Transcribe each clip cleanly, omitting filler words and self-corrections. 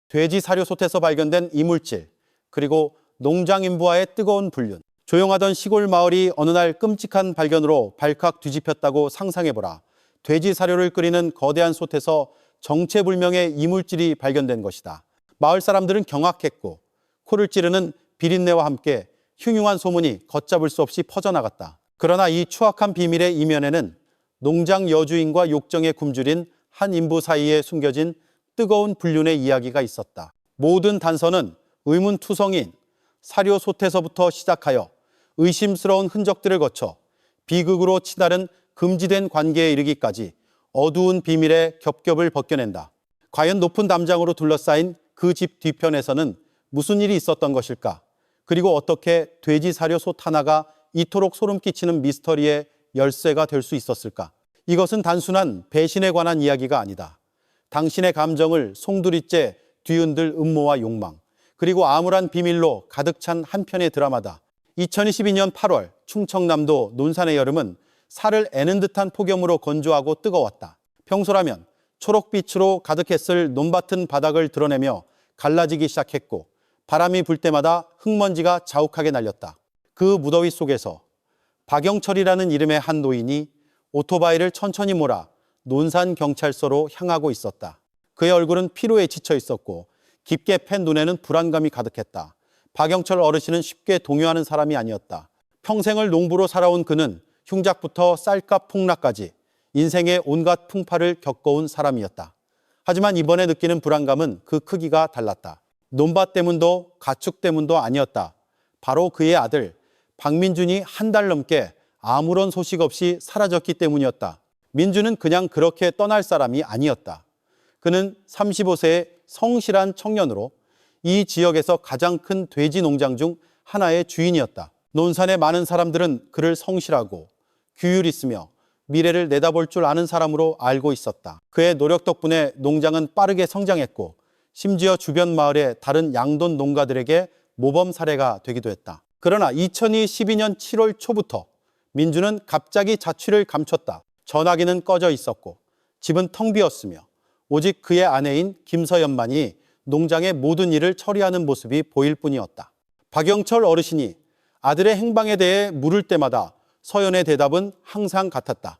돼지 사료 솥에서 발견된 이물질, 그리고 농장 인부와의 뜨거운 불륜. 조용하던 시골 마을이 어느 날 끔찍한 발견으로 발칵 뒤집혔다고 상상해보라. 돼지 사료를 끓이는 거대한 솥에서 정체불명의 이물질이 발견된 것이다. 마을 사람들은 경악했고 코를 찌르는 비린내와 함께 흉흉한 소문이 걷잡을 수 없이 퍼져나갔다. 그러나 이 추악한 비밀의 이면에는 농장 여주인과 욕정에 굶주린 한 인부 사이에 숨겨진 뜨거운 불륜의 이야기가 있었다. 모든 단서는 의문투성인 사료 솥에서부터 시작하여 의심스러운 흔적들을 거쳐 비극으로 치달은 금지된 관계에 이르기까지 어두운 비밀의 겹겹을 벗겨낸다. 과연 높은 담장으로 둘러싸인 그 집 뒤편에서는 무슨 일이 있었던 것일까? 그리고 어떻게 돼지 사료 솥 하나가 이토록 소름 끼치는 미스터리의 열쇠가 될 수 있었을까? 이것은 단순한 배신에 관한 이야기가 아니다. 당신의 감정을 송두리째 뒤흔들 음모와 욕망, 그리고 암울한 비밀로 가득 찬 한편의 드라마다. 2022년 8월 충청남도 논산의 여름은 살을 애는 듯한 폭염으로 건조하고 뜨거웠다. 평소라면 초록빛으로 가득했을 논밭은 바닥을 드러내며 갈라지기 시작했고 바람이 불 때마다 흙먼지가 자욱하게 날렸다. 그 무더위 속에서 박영철이라는 이름의 한 노인이 오토바이를 천천히 몰아 논산경찰서로 향하고 있었다. 그의 얼굴은 피로에 지쳐 있었고 깊게 팬 눈에는 불안감이 가득했다. 박영철 어르신은 쉽게 동요하는 사람이 아니었다. 평생을 농부로 살아온 그는 흉작부터 쌀값 폭락까지 인생의 온갖 풍파를 겪어온 사람이었다. 하지만 이번에 느끼는 불안감은 그 크기가 달랐다. 논밭 때문도 가축 때문도 아니었다. 바로 그의 아들 박민준이 한 달 넘게 아무런 소식 없이 사라졌기 때문이었다. 민준은 그냥 그렇게 떠날 사람이 아니었다. 그는 35세의 성실한 청년으로 이 지역에서 가장 큰 돼지 농장 중 하나의 주인이었다. 논산의 많은 사람들은 그를 성실하고 규율 있으며 미래를 내다볼 줄 아는 사람으로 알고 있었다. 그의 노력 덕분에 농장은 빠르게 성장했고 심지어 주변 마을의 다른 양돈 농가들에게 모범 사례가 되기도 했다. 그러나 2012년 7월 초부터 민주는 갑자기 자취를 감췄다. 전화기는 꺼져 있었고 집은 텅 비었으며 오직 그의 아내인 김서연만이 농장의 모든 일을 처리하는 모습이 보일 뿐이었다. 박영철 어르신이 아들의 행방에 대해 물을 때마다 서연의 대답은 항상 같았다.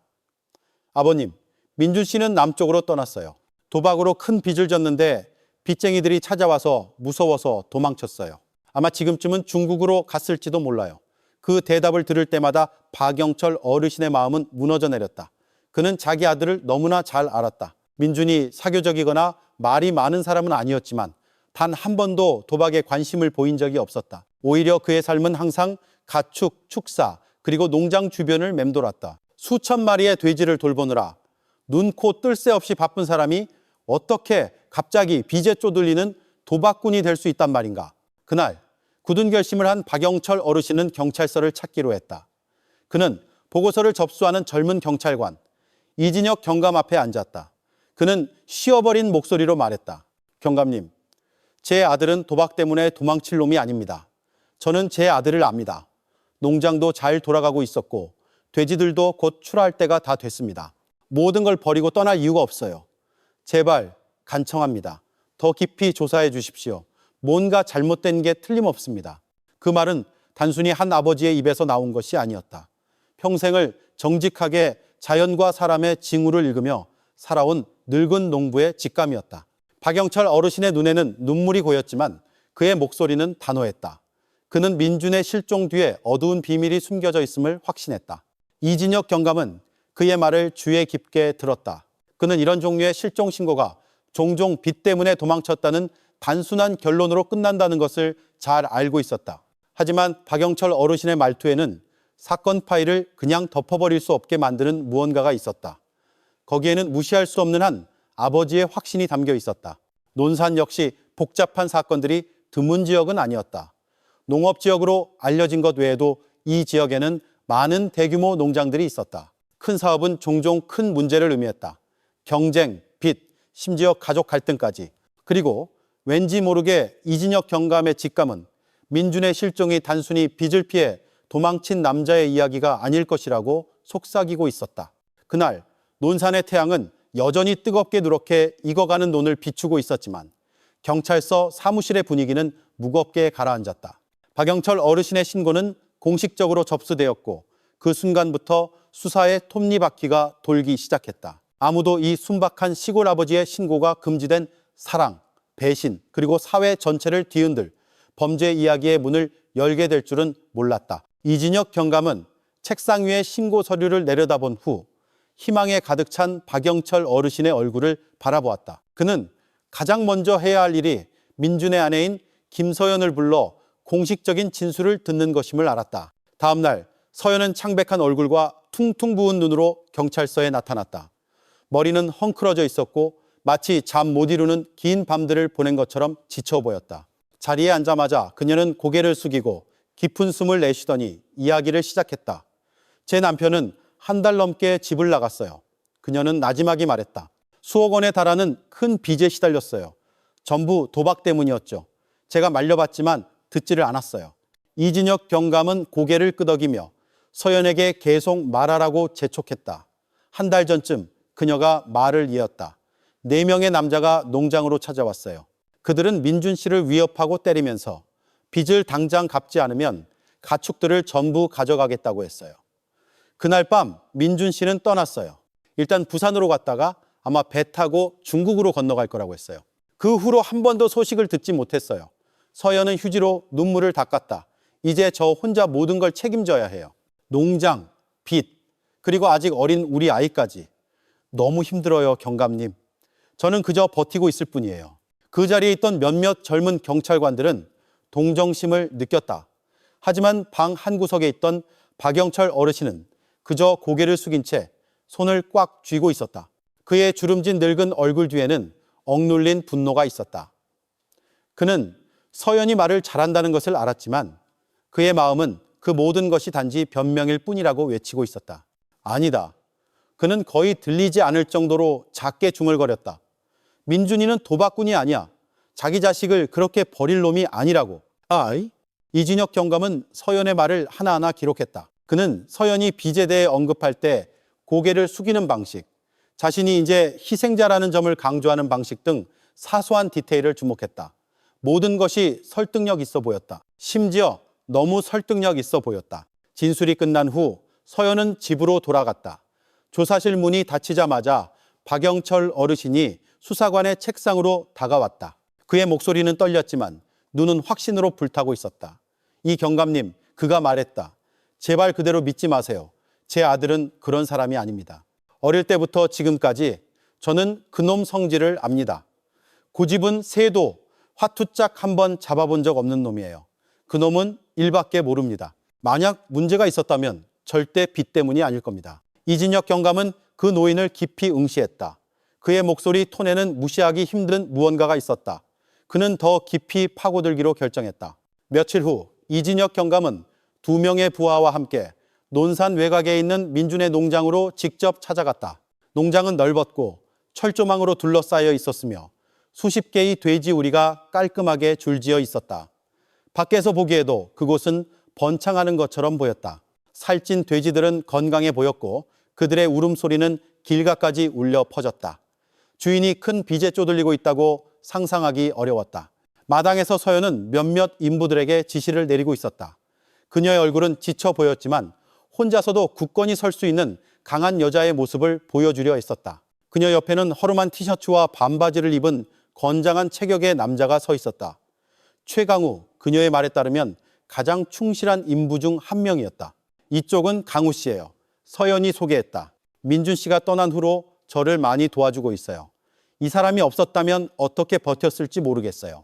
아버님, 민준 씨는 남쪽으로 떠났어요. 도박으로 큰 빚을 졌는데 빚쟁이들이 찾아와서 무서워서 도망쳤어요. 아마 지금쯤은 중국으로 갔을지도 몰라요. 그 대답을 들을 때마다 박영철 어르신의 마음은 무너져 내렸다. 그는 자기 아들을 너무나 잘 알았다. 민준이 사교적이거나 말이 많은 사람은 아니었지만 단 한 번도 도박에 관심을 보인 적이 없었다. 오히려 그의 삶은 항상 가축, 축사, 그리고 농장 주변을 맴돌았다. 수천 마리의 돼지를 돌보느라 눈, 코, 뜰 새 없이 바쁜 사람이 어떻게 갑자기 빚에 쪼들리는 도박꾼이 될 수 있단 말인가. 그날 굳은 결심을 한 박영철 어르신은 경찰서를 찾기로 했다. 그는 보고서를 접수하는 젊은 경찰관 이진혁 경감 앞에 앉았다. 그는 쉬어버린 목소리로 말했다. 경감님, 제 아들은 도박 때문에 도망칠 놈이 아닙니다. 저는 제 아들을 압니다. 농장도 잘 돌아가고 있었고 돼지들도 곧 출하할 때가 다 됐습니다. 모든 걸 버리고 떠날 이유가 없어요. 제발 간청합니다. 더 깊이 조사해 주십시오. 뭔가 잘못된 게 틀림없습니다. 그 말은 단순히 한 아버지의 입에서 나온 것이 아니었다. 평생을 정직하게 자연과 사람의 징후를 읽으며 살아온 늙은 농부의 직감이었다. 박영철 어르신의 눈에는 눈물이 고였지만 그의 목소리는 단호했다. 그는 민준의 실종 뒤에 어두운 비밀이 숨겨져 있음을 확신했다. 이진혁 경감은 그의 말을 주의 깊게 들었다. 그는 이런 종류의 실종 신고가 종종 빚 때문에 도망쳤다는 단순한 결론으로 끝난다는 것을 잘 알고 있었다. 하지만 박영철 어르신의 말투에는 사건 파일을 그냥 덮어버릴 수 없게 만드는 무언가가 있었다. 거기에는 무시할 수 없는 한 아버지의 확신이 담겨 있었다. 논산 역시 복잡한 사건들이 드문 지역은 아니었다. 농업지역으로 알려진 것 외에도 이 지역에는 많은 대규모 농장들이 있었다. 큰 사업은 종종 큰 문제를 의미했다. 경쟁, 빚, 심지어 가족 갈등까지. 그리고 왠지 모르게 이진혁 경감의 직감은 민준의 실종이 단순히 빚을 피해 도망친 남자의 이야기가 아닐 것이라고 속삭이고 있었다. 그날 논산의 태양은 여전히 뜨겁게 누렇게 익어가는 논을 비추고 있었지만 경찰서 사무실의 분위기는 무겁게 가라앉았다. 박영철 어르신의 신고는 공식적으로 접수되었고 그 순간부터 수사의 톱니바퀴가 돌기 시작했다. 아무도 이 순박한 시골 아버지의 신고가 금지된 사랑, 배신, 그리고 사회 전체를 뒤흔들 범죄 이야기의 문을 열게 될 줄은 몰랐다. 이진혁 경감은 책상 위에 신고 서류를 내려다본 후 희망에 가득 찬 박영철 어르신의 얼굴을 바라보았다. 그는 가장 먼저 해야 할 일이 민준의 아내인 김서연을 불러 공식적인 진술을 듣는 것임을 알았다. 다음 날 서연은 창백한 얼굴과 퉁퉁 부은 눈으로 경찰서에 나타났다. 머리는 헝클어져 있었고 마치 잠 못 이루는 긴 밤들을 보낸 것처럼 지쳐 보였다. 자리에 앉자마자 그녀는 고개를 숙이고 깊은 숨을 내쉬더니 이야기를 시작했다. 제 남편은 한 달 넘게 집을 나갔어요. 그녀는 나지막이 말했다. 수억 원에 달하는 큰 빚에 시달렸어요. 전부 도박 때문이었죠. 제가 말려봤지만 듣지를 않았어요. 이진혁 경감은 고개를 끄덕이며 서연에게 계속 말하라고 재촉했다. 한 달 전쯤 그녀가 말을 이었다. 4명의 남자가 농장으로 찾아왔어요. 그들은 민준 씨를 위협하고 때리면서 빚을 당장 갚지 않으면 가축들을 전부 가져가겠다고 했어요. 그날 밤 민준 씨는 떠났어요. 일단 부산으로 갔다가 아마 배 타고 중국으로 건너갈 거라고 했어요. 그 후로 한 번도 소식을 듣지 못했어요. 서연은 휴지로 눈물을 닦았다. 이제 저 혼자 모든 걸 책임져야 해요. 농장, 빚, 그리고 아직 어린 우리 아이까지. 너무 힘들어요, 경감님. 저는 그저 버티고 있을 뿐이에요. 그 자리에 있던 몇몇 젊은 경찰관들은 동정심을 느꼈다. 하지만 방 한 구석에 있던 박영철 어르신은 그저 고개를 숙인 채 손을 꽉 쥐고 있었다. 그의 주름진 늙은 얼굴 뒤에는 억눌린 분노가 있었다. 그는 서연이 말을 잘한다는 것을 알았지만 그의 마음은 그 모든 것이 단지 변명일 뿐이라고 외치고 있었다. 아니다. 그는 거의 들리지 않을 정도로 작게 중얼거렸다. 민준이는 도박꾼이 아니야. 자기 자식을 그렇게 버릴 놈이 아니라고. 아이? 이진혁 경감은 서연의 말을 하나하나 기록했다. 그는 서연이 빚에 대해 언급할 때 고개를 숙이는 방식, 자신이 이제 희생자라는 점을 강조하는 방식 등 사소한 디테일을 주목했다. 모든 것이 설득력 있어 보였다. 심지어 너무 설득력 있어 보였다. 진술이 끝난 후 서연은 집으로 돌아갔다. 조사실 문이 닫히자마자 박영철 어르신이 수사관의 책상으로 다가왔다. 그의 목소리는 떨렸지만 눈은 확신으로 불타고 있었다. 이 경감님, 그가 말했다. 제발 그대로 믿지 마세요. 제 아들은 그런 사람이 아닙니다. 어릴 때부터 지금까지 저는 그놈 성질을 압니다. 고집은 새도 화투짝 한번 잡아본 적 없는 놈이에요. 그놈은 일밖에 모릅니다. 만약 문제가 있었다면 절대 빚 때문이 아닐 겁니다. 이진혁 경감은 그 노인을 깊이 응시했다. 그의 목소리 톤에는 무시하기 힘든 무언가가 있었다. 그는 더 깊이 파고들기로 결정했다. 며칠 후 이진혁 경감은 2명의 부하와 함께 논산 외곽에 있는 민준의 농장으로 직접 찾아갔다. 농장은 넓었고 철조망으로 둘러싸여 있었으며 수십 개의 돼지 우리가 깔끔하게 줄지어 있었다. 밖에서 보기에도 그곳은 번창하는 것처럼 보였다. 살찐 돼지들은 건강해 보였고 그들의 울음소리는 길가까지 울려 퍼졌다. 주인이 큰 빚에 쪼들리고 있다고 상상하기 어려웠다. 마당에서 서연은 몇몇 인부들에게 지시를 내리고 있었다. 그녀의 얼굴은 지쳐 보였지만 혼자서도 굳건히 설 수 있는 강한 여자의 모습을 보여주려 했었다. 그녀 옆에는 허름한 티셔츠와 반바지를 입은 건장한 체격의 남자가 서 있었다. 최강우, 그녀의 말에 따르면 가장 충실한 인부 중 한 명이었다. 이쪽은 강우 씨예요. 서연이 소개했다. 민준 씨가 떠난 후로 저를 많이 도와주고 있어요. 이 사람이 없었다면 어떻게 버텼을지 모르겠어요.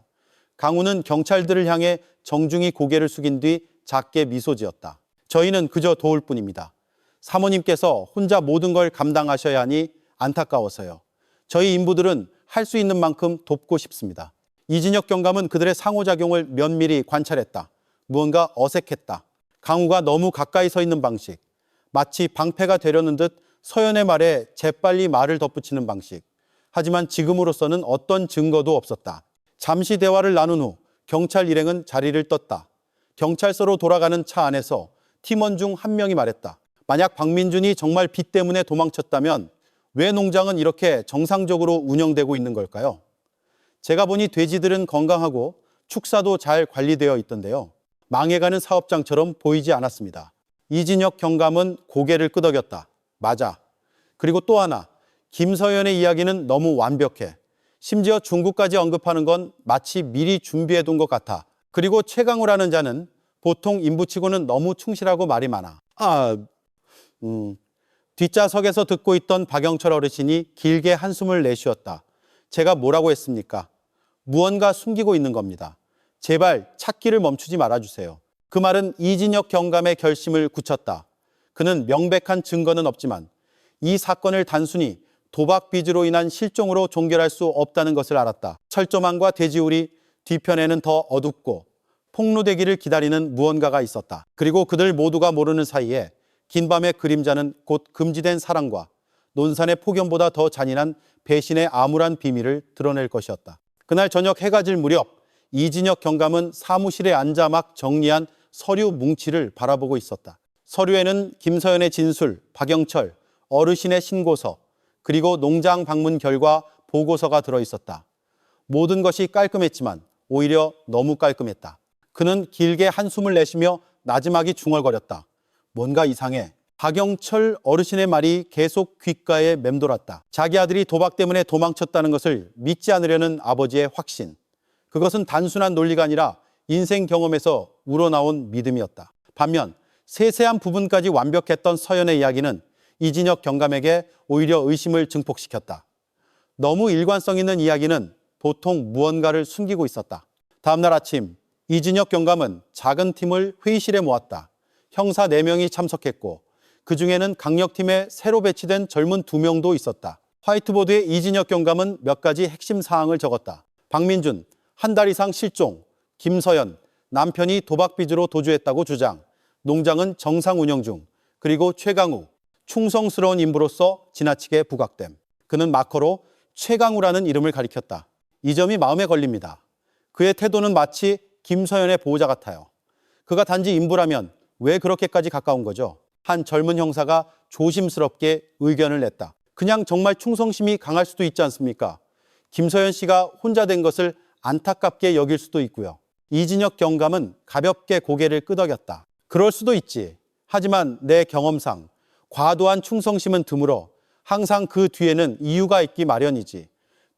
강우는 경찰들을 향해 정중히 고개를 숙인 뒤 작게 미소 지었다. 저희는 그저 도울 뿐입니다. 사모님께서 혼자 모든 걸 감당하셔야 하니 안타까워서요. 저희 인부들은 할 수 있는 만큼 돕고 싶습니다. 이진혁 경감은 그들의 상호작용을 면밀히 관찰했다. 무언가 어색했다. 강우가 너무 가까이 서 있는 방식, 마치 방패가 되려는 듯 서연의 말에 재빨리 말을 덧붙이는 방식. 하지만 지금으로서는 어떤 증거도 없었다. 잠시 대화를 나눈 후 경찰 일행은 자리를 떴다. 경찰서로 돌아가는 차 안에서 팀원 중 한 명이 말했다. 만약 박민준이 정말 빚 때문에 도망쳤다면 왜 농장은 이렇게 정상적으로 운영되고 있는 걸까요? 제가 보니 돼지들은 건강하고 축사도 잘 관리되어 있던데요. 망해가는 사업장처럼 보이지 않았습니다. 이진혁 경감은 고개를 끄덕였다. 맞아. 그리고 또 하나, 김서연의 이야기는 너무 완벽해. 심지어 중국까지 언급하는 건 마치 미리 준비해둔 것 같아. 그리고 최강우라는 자는 보통 인부치고는 너무 충실하고 말이 많아. 뒷좌석에서 듣고 있던 박영철 어르신이 길게 한숨을 내쉬었다. 제가 뭐라고 했습니까? 무언가 숨기고 있는 겁니다. 제발 찾기를 멈추지 말아주세요. 그 말은 이진혁 경감의 결심을 굳혔다. 그는 명백한 증거는 없지만 이 사건을 단순히 도박 빚으로 인한 실종으로 종결할 수 없다는 것을 알았다. 철조망과 돼지우리 뒤편에는 더 어둡고 폭로되기를 기다리는 무언가가 있었다. 그리고 그들 모두가 모르는 사이에 긴 밤의 그림자는 곧 금지된 사랑과 논산의 폭염보다 더 잔인한 배신의 암울한 비밀을 드러낼 것이었다. 그날 저녁 해가 질 무렵 이진혁 경감은 사무실에 앉아 막 정리한 서류 뭉치를 바라보고 있었다. 서류에는 김서연의 진술, 박영철, 어르신의 신고서, 그리고 농장 방문 결과 보고서가 들어있었다. 모든 것이 깔끔했지만 오히려 너무 깔끔했다. 그는 길게 한숨을 내쉬며 나지막이 중얼거렸다. 뭔가 이상해. 박영철 어르신의 말이 계속 귓가에 맴돌았다. 자기 아들이 도박 때문에 도망쳤다는 것을 믿지 않으려는 아버지의 확신. 그것은 단순한 논리가 아니라 인생 경험에서 우러나온 믿음이었다. 반면 세세한 부분까지 완벽했던 서연의 이야기는 이진혁 경감에게 오히려 의심을 증폭시켰다. 너무 일관성 있는 이야기는 보통 무언가를 숨기고 있었다. 다음날 아침 이진혁 경감은 작은 팀을 회의실에 모았다. 형사 4명이 참석했고 그 중에는 강력팀에 새로 배치된 젊은 2명도 있었다. 화이트보드에 이진혁 경감은 몇 가지 핵심 사항을 적었다. 박민준, 1달 이상 실종. 김서연, 남편이 도박 빚으로 도주했다고 주장. 농장은 정상 운영 중. 그리고 최강우, 충성스러운 인부로서 지나치게 부각됨. 그는 마커로 최강우라는 이름을 가리켰다. 이 점이 마음에 걸립니다. 그의 태도는 마치 김서연의 보호자 같아요. 그가 단지 인부라면 왜 그렇게까지 가까운 거죠? 한 젊은 형사가 조심스럽게 의견을 냈다. 그냥 정말 충성심이 강할 수도 있지 않습니까? 김서연 씨가 혼자 된 것을 안타깝게 여길 수도 있고요. 이진혁 경감은 가볍게 고개를 끄덕였다. 그럴 수도 있지. 하지만 내 경험상 과도한 충성심은 드물어 항상 그 뒤에는 이유가 있기 마련이지.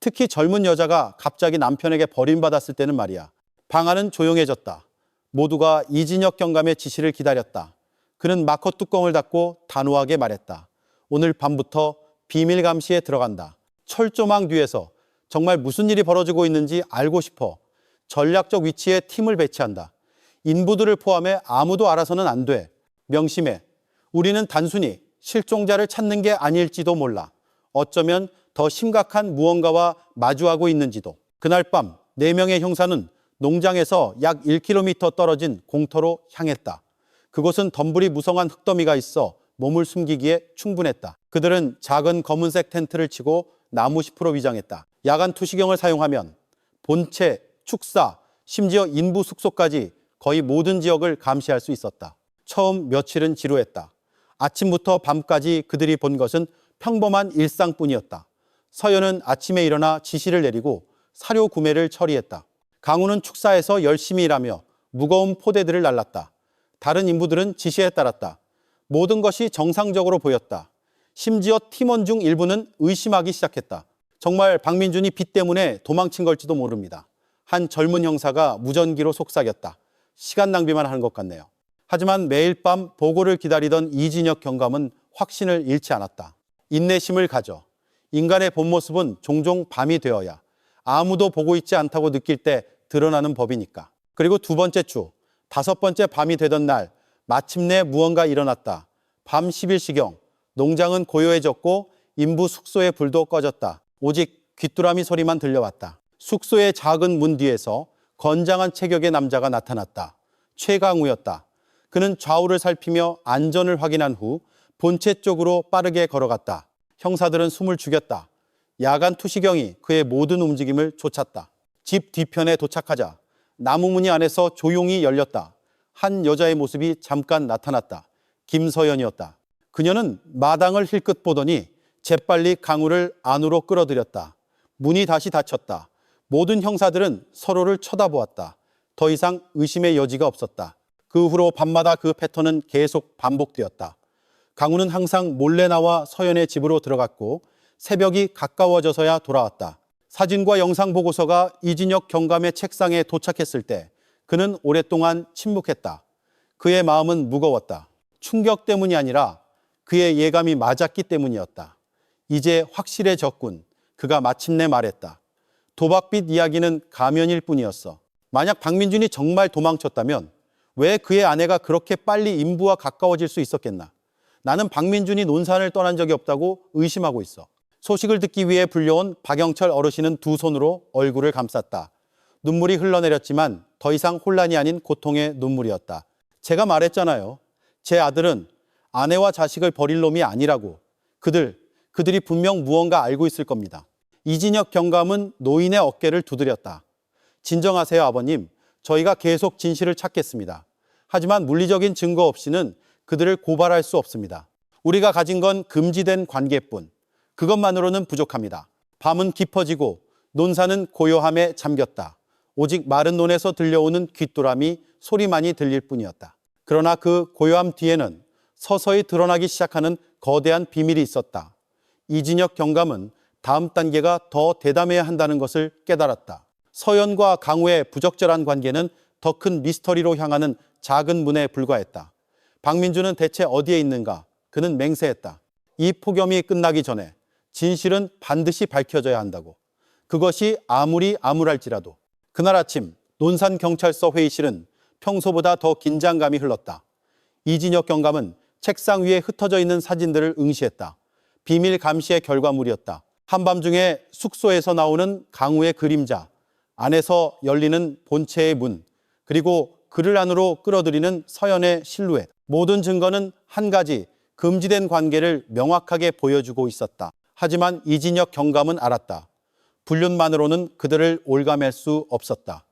특히 젊은 여자가 갑자기 남편에게 버림받았을 때는 말이야. 방 안은 조용해졌다. 모두가 이진혁 경감의 지시를 기다렸다. 그는 마커 뚜껑을 닫고 단호하게 말했다. 오늘 밤부터 비밀 감시에 들어간다. 철조망 뒤에서 정말 무슨 일이 벌어지고 있는지 알고 싶어. 전략적 위치에 팀을 배치한다. 인부들을 포함해 아무도 알아서는 안 돼. 명심해. 우리는 단순히 실종자를 찾는 게 아닐지도 몰라. 어쩌면 더 심각한 무언가와 마주하고 있는지도. 그날 밤 4명의 형사는 농장에서 약 1km 떨어진 공터로 향했다. 그곳은 덤불이 무성한 흙더미가 있어 몸을 숨기기에 충분했다. 그들은 작은 검은색 텐트를 치고 나무숲으로 위장했다. 야간 투시경을 사용하면 본체, 축사, 심지어 인부 숙소까지 거의 모든 지역을 감시할 수 있었다. 처음 며칠은 지루했다. 아침부터 밤까지 그들이 본 것은 평범한 일상뿐이었다. 서연은 아침에 일어나 지시를 내리고 사료 구매를 처리했다. 강우는 축사에서 열심히 일하며 무거운 포대들을 날랐다. 다른 인부들은 지시에 따랐다. 모든 것이 정상적으로 보였다. 심지어 팀원 중 일부는 의심하기 시작했다. 정말 박민준이 빚 때문에 도망친 걸지도 모릅니다. 한 젊은 형사가 무전기로 속삭였다. 시간 낭비만 하는 것 같네요. 하지만 매일 밤 보고를 기다리던 이진혁 경감은 확신을 잃지 않았다. 인내심을 가져. 인간의 본 모습은 종종 밤이 되어야 아무도 보고 있지 않다고 느낄 때 드러나는 법이니까. 그리고 2번째 주, 5번째 밤이 되던 날 마침내 무언가 일어났다. 밤 11시경 농장은 고요해졌고 인부 숙소의 불도 꺼졌다. 오직 귀뚜라미 소리만 들려왔다. 숙소의 작은 문 뒤에서 건장한 체격의 남자가 나타났다. 최강우였다. 그는 좌우를 살피며 안전을 확인한 후 본체 쪽으로 빠르게 걸어갔다. 형사들은 숨을 죽였다. 야간 투시경이 그의 모든 움직임을 쫓았다. 집 뒤편에 도착하자 나무 문이 안에서 조용히 열렸다. 한 여자의 모습이 잠깐 나타났다. 김서연이었다. 그녀는 마당을 힐끗 보더니 재빨리 강우를 안으로 끌어들였다. 문이 다시 닫혔다. 모든 형사들은 서로를 쳐다보았다. 더 이상 의심의 여지가 없었다. 그 후로 밤마다 그 패턴은 계속 반복되었다. 강우는 항상 몰래 나와 서연의 집으로 들어갔고 새벽이 가까워져서야 돌아왔다. 사진과 영상 보고서가 이진혁 경감의 책상에 도착했을 때 그는 오랫동안 침묵했다. 그의 마음은 무거웠다. 충격 때문이 아니라 그의 예감이 맞았기 때문이었다. 이제 확실해졌군. 그가 마침내 말했다. 도박빚 이야기는 가면일 뿐이었어. 만약 박민준이 정말 도망쳤다면 왜 그의 아내가 그렇게 빨리 인부와 가까워질 수 있었겠나? 나는 박민준이 논산을 떠난 적이 없다고 의심하고 있어. 소식을 듣기 위해 불려온 박영철 어르신은 두 손으로 얼굴을 감쌌다. 눈물이 흘러내렸지만 더 이상 혼란이 아닌 고통의 눈물이었다. 제가 말했잖아요. 제 아들은 아내와 자식을 버릴 놈이 아니라고. 그들이 분명 무언가 알고 있을 겁니다. 이진혁 경감은 노인의 어깨를 두드렸다. 진정하세요, 아버님. 저희가 계속 진실을 찾겠습니다. 하지만 물리적인 증거 없이는 그들을 고발할 수 없습니다. 우리가 가진 건 금지된 관계뿐. 그것만으로는 부족합니다. 밤은 깊어지고 논산은 고요함에 잠겼다. 오직 마른 논에서 들려오는 귀뚜라미 소리만이 들릴 뿐이었다. 그러나 그 고요함 뒤에는 서서히 드러나기 시작하는 거대한 비밀이 있었다. 이진혁 경감은 다음 단계가 더 대담해야 한다는 것을 깨달았다. 서연과 강우의 부적절한 관계는 더 큰 미스터리로 향하는 작은 문에 불과했다. 박민준은 대체 어디에 있는가? 그는 맹세했다. 이 폭염이 끝나기 전에 진실은 반드시 밝혀져야 한다고. 그것이 아무리 암울할지라도. 그날 아침 논산경찰서 회의실은 평소보다 더 긴장감이 흘렀다. 이진혁 경감은 책상 위에 흩어져 있는 사진들을 응시했다. 비밀 감시의 결과물이었다. 한밤중에 숙소에서 나오는 강우의 그림자, 안에서 열리는 본체의 문, 그리고 그를 안으로 끌어들이는 서연의 실루엣. 모든 증거는 한 가지 금지된 관계를 명확하게 보여주고 있었다. 하지만 이진혁 경감은 알았다. 불륜만으로는 그들을 올가맬 수 없었다.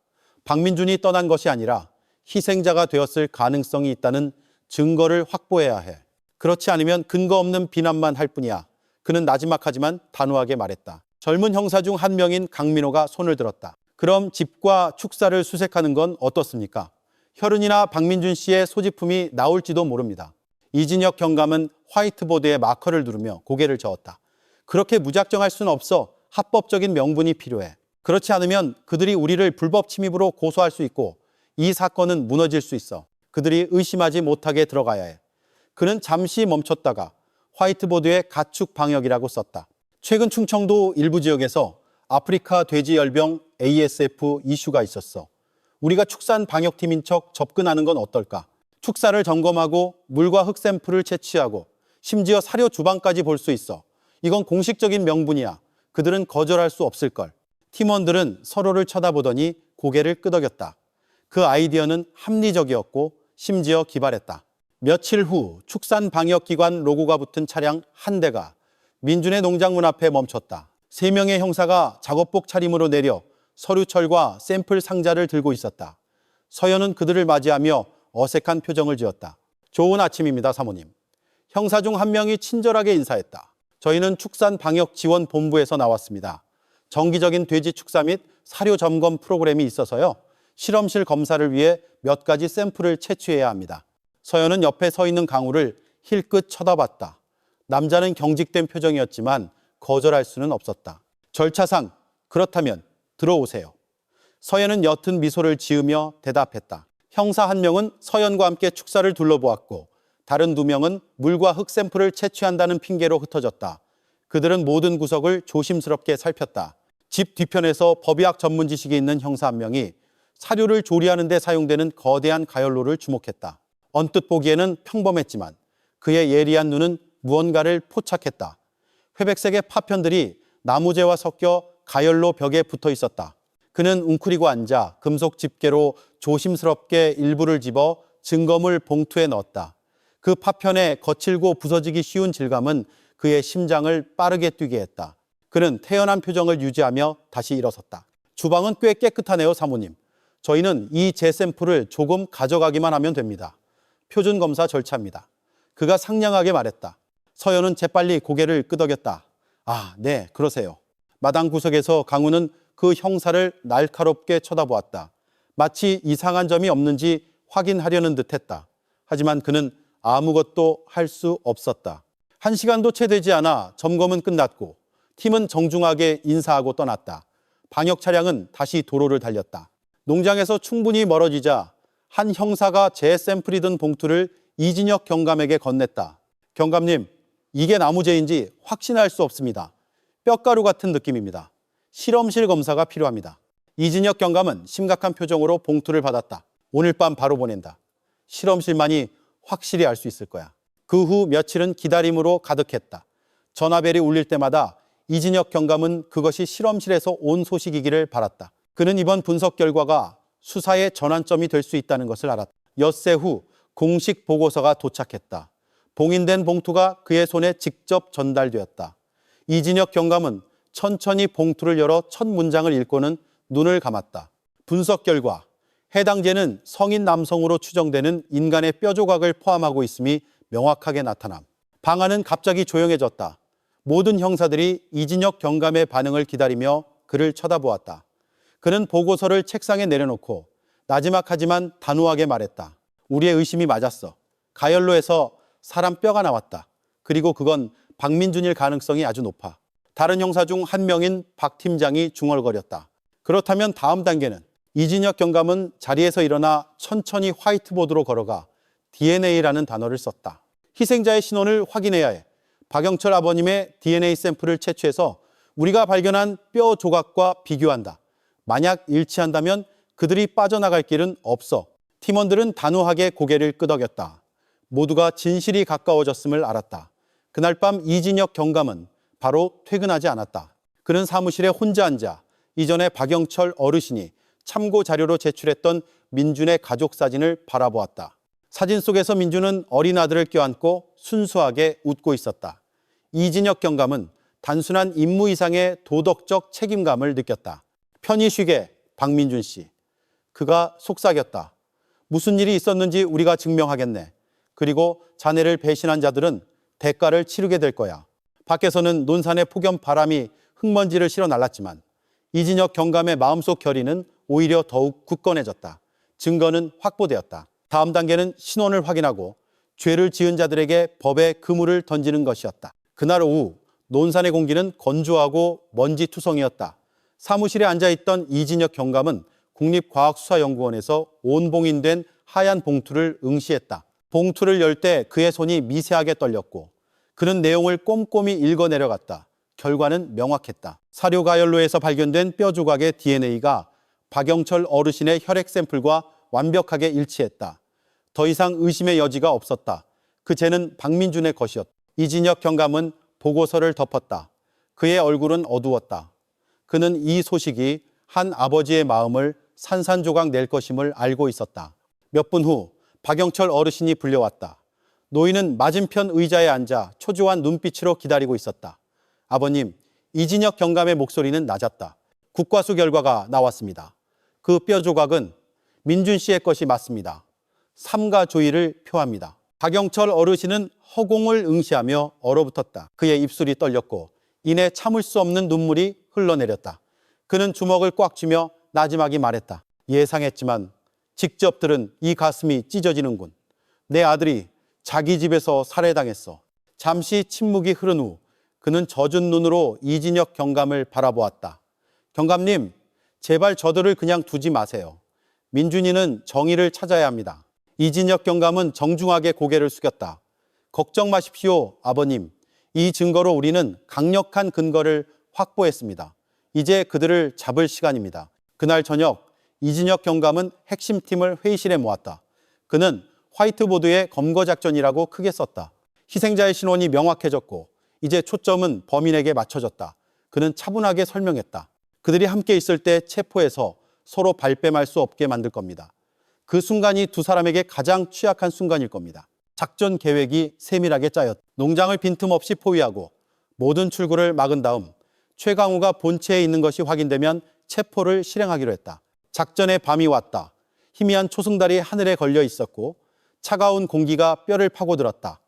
박민준이 떠난 것이 아니라 희생자가 되었을 가능성이 있다는 증거를 확보해야 해. 그렇지 않으면 근거 없는 비난만 할 뿐이야. 그는 나지막하지만 단호하게 말했다. 젊은 형사 중 한 명인 강민호가 손을 들었다. 그럼 집과 축사를 수색하는 건 어떻습니까? 혈흔이나 박민준 씨의 소지품이 나올지도 모릅니다. 이진혁 경감은 화이트보드에 마커를 누르며 고개를 저었다. 그렇게 무작정할 수는 없어. 합법적인 명분이 필요해. 그렇지 않으면 그들이 우리를 불법 침입으로 고소할 수 있고 이 사건은 무너질 수 있어. 그들이 의심하지 못하게 들어가야 해. 그는 잠시 멈췄다가 화이트보드에 가축 방역이라고 썼다. 최근 충청도 일부 지역에서 아프리카 돼지열병 ASF 이슈가 있었어. 우리가 축산 방역팀인 척 접근하는 건 어떨까? 축사를 점검하고 물과 흙 샘플을 채취하고 심지어 사료 주방까지 볼 수 있어. 이건 공식적인 명분이야. 그들은 거절할 수 없을걸. 팀원들은 서로를 쳐다보더니 고개를 끄덕였다. 그 아이디어는 합리적이었고 심지어 기발했다. 며칠 후 축산방역기관 로고가 붙은 차량 한 대가 민준의 농장문 앞에 멈췄다. 3명의 형사가 작업복 차림으로 내려 서류철과 샘플 상자를 들고 있었다. 서연은 그들을 맞이하며 어색한 표정을 지었다. 좋은 아침입니다, 사모님. 형사 중 한 명이 친절하게 인사했다. 저희는 축산방역지원본부에서 나왔습니다. 정기적인 돼지 축사 및 사료 점검 프로그램이 있어서요. 실험실 검사를 위해 몇 가지 샘플을 채취해야 합니다. 서연은 옆에 서 있는 강우를 힐끗 쳐다봤다. 남자는 경직된 표정이었지만 거절할 수는 없었다. 절차상 그렇다면 들어오세요. 서연은 옅은 미소를 지으며 대답했다. 형사 한 명은 서연과 함께 축사를 둘러보았고 다른 2명은 물과 흙 샘플을 채취한다는 핑계로 흩어졌다. 그들은 모든 구석을 조심스럽게 살폈다. 집 뒤편에서 법의학 전문 지식이 있는 형사 한 명이 사료를 조리하는 데 사용되는 거대한 가열로를 주목했다. 언뜻 보기에는 평범했지만 그의 예리한 눈은 무언가를 포착했다. 회백색의 파편들이 나무재와 섞여 가열로 벽에 붙어 있었다. 그는 웅크리고 앉아 금속 집게로 조심스럽게 일부를 집어 증거물 봉투에 넣었다. 그 파편의 거칠고 부서지기 쉬운 질감은 그의 심장을 빠르게 뛰게 했다. 그는 태연한 표정을 유지하며 다시 일어섰다. 주방은 꽤 깨끗하네요, 사모님. 저희는 이 재샘플을 조금 가져가기만 하면 됩니다. 표준 검사 절차입니다. 그가 상냥하게 말했다. 서연은 재빨리 고개를 끄덕였다. 아, 네, 그러세요. 마당 구석에서 강우는 그 그 형사를 날카롭게 쳐다보았다. 마치 이상한 점이 없는지 확인하려는 듯했다. 하지만 그는 아무것도 할 수 없었다. 1시간도 채 되지 않아 점검은 끝났고 팀은 정중하게 인사하고 떠났다. 방역 차량은 다시 도로를 달렸다. 농장에서 충분히 멀어지자 한 형사가 제 샘플이 든 봉투를 이진혁 경감에게 건넸다. 경감님, 이게 나무재인지 확신할 수 없습니다. 뼈가루 같은 느낌입니다. 실험실 검사가 필요합니다. 이진혁 경감은 심각한 표정으로 봉투를 받았다. 오늘 밤 바로 보낸다. 실험실만이 확실히 알 수 있을 거야. 그 후 며칠은 기다림으로 가득했다. 전화벨이 울릴 때마다 이진혁 경감은 그것이 실험실에서 온 소식이기를 바랐다. 그는 이번 분석 결과가 수사의 전환점이 될 수 있다는 것을 알았다. 엿새 후 공식 보고서가 도착했다. 봉인된 봉투가 그의 손에 직접 전달되었다. 이진혁 경감은 천천히 봉투를 열어 첫 문장을 읽고는 눈을 감았다. 분석 결과, 해당죄는 성인 남성으로 추정되는 인간의 뼈 조각을 포함하고 있음이 명확하게 나타남. 방 안은 갑자기 조용해졌다. 모든 형사들이 이진혁 경감의 반응을 기다리며 그를 쳐다보았다. 그는 보고서를 책상에 내려놓고 나지막하지만 단호하게 말했다. 우리의 의심이 맞았어. 가열로에서 사람 뼈가 나왔다. 그리고 그건 박민준일 가능성이 아주 높아. 다른 형사 중 한 명인 박 팀장이 중얼거렸다. 그렇다면 다음 단계는 이진혁 경감은 자리에서 일어나 천천히 화이트보드로 걸어가 DNA라는 단어를 썼다. 희생자의 신원을 확인해야 해. 박영철 아버님의 DNA 샘플을 채취해서 우리가 발견한 뼈 조각과 비교한다. 만약 일치한다면 그들이 빠져나갈 길은 없어. 팀원들은 단호하게 고개를 끄덕였다. 모두가 진실이 가까워졌음을 알았다. 그날 밤 이진혁 경감은 바로 퇴근하지 않았다. 그는 사무실에 혼자 앉아 이전에 박영철 어르신이 참고 자료로 제출했던 민준의 가족 사진을 바라보았다. 사진 속에서 민준은 어린 아들을 껴안고 순수하게 웃고 있었다. 이진혁 경감은 단순한 임무 이상의 도덕적 책임감을 느꼈다. 편히 쉬게, 박민준 씨. 그가 속삭였다. 무슨 일이 있었는지 우리가 증명하겠네. 그리고 자네를 배신한 자들은 대가를 치르게 될 거야. 밖에서는 논산의 폭염 바람이 흙먼지를 실어 날랐지만 이진혁 경감의 마음속 결의는 오히려 더욱 굳건해졌다. 증거는 확보되었다. 다음 단계는 신원을 확인하고 죄를 지은 자들에게 법의 그물을 던지는 것이었다. 그날 오후 논산의 공기는 건조하고 먼지투성이었다. 사무실에 앉아있던 이진혁 경감은 국립과학수사연구원에서 온봉인된 하얀 봉투를 응시했다. 봉투를 열 때 그의 손이 미세하게 떨렸고 그는 내용을 꼼꼼히 읽어 내려갔다. 결과는 명확했다. 사료가열로에서 발견된 뼈 조각의 DNA가 박영철 어르신의 혈액 샘플과 완벽하게 일치했다. 더 이상 의심의 여지가 없었다. 그 죄는 박민준의 것이었다. 이진혁 경감은 보고서를 덮었다. 그의 얼굴은 어두웠다. 그는 이 소식이 한 아버지의 마음을 산산조각 낼 것임을 알고 있었다. 몇 분 후 박영철 어르신이 불려왔다. 노인은 맞은편 의자에 앉아 초조한 눈빛으로 기다리고 있었다. 아버님, 이진혁 경감의 목소리는 낮았다. 국과수 결과가 나왔습니다. 그 뼈 조각은 민준 씨의 것이 맞습니다. 삼가 조의를 표합니다. 박영철 어르신은 허공을 응시하며 얼어붙었다. 그의 입술이 떨렸고 이내 참을 수 없는 눈물이 흘러내렸다. 그는 주먹을 꽉 쥐며 나지막이 말했다. 예상했지만 직접 들은 이 가슴이 찢어지는군. 내 아들이 자기 집에서 살해당했어. 잠시 침묵이 흐른 후 그는 젖은 눈으로 이진혁 경감을 바라보았다. 경감님, 제발 저들을 그냥 두지 마세요. 민준이는 정의를 찾아야 합니다. 이진혁 경감은 정중하게 고개를 숙였다. 걱정 마십시오, 아버님. 이 증거로 우리는 강력한 근거를 확보했습니다. 이제 그들을 잡을 시간입니다. 그날 저녁 이진혁 경감은 핵심 팀을 회의실에 모았다. 그는 화이트보드에 검거작전이라고 크게 썼다. 희생자의 신원이 명확해졌고 이제 초점은 범인에게 맞춰졌다. 그는 차분하게 설명했다. 그들이 함께 있을 때 체포해서 서로 발뺌할 수 없게 만들 겁니다. 그 순간이 두 사람에게 가장 취약한 순간일 겁니다. 작전 계획이 세밀하게 짜였다. 농장을 빈틈없이 포위하고 모든 출구를 막은 다음 최강우가 본체에 있는 것이 확인되면 체포를 실행하기로 했다. 작전의 밤이 왔다. 희미한 초승달이 하늘에 걸려 있었고 차가운 공기가 뼈를 파고들었다.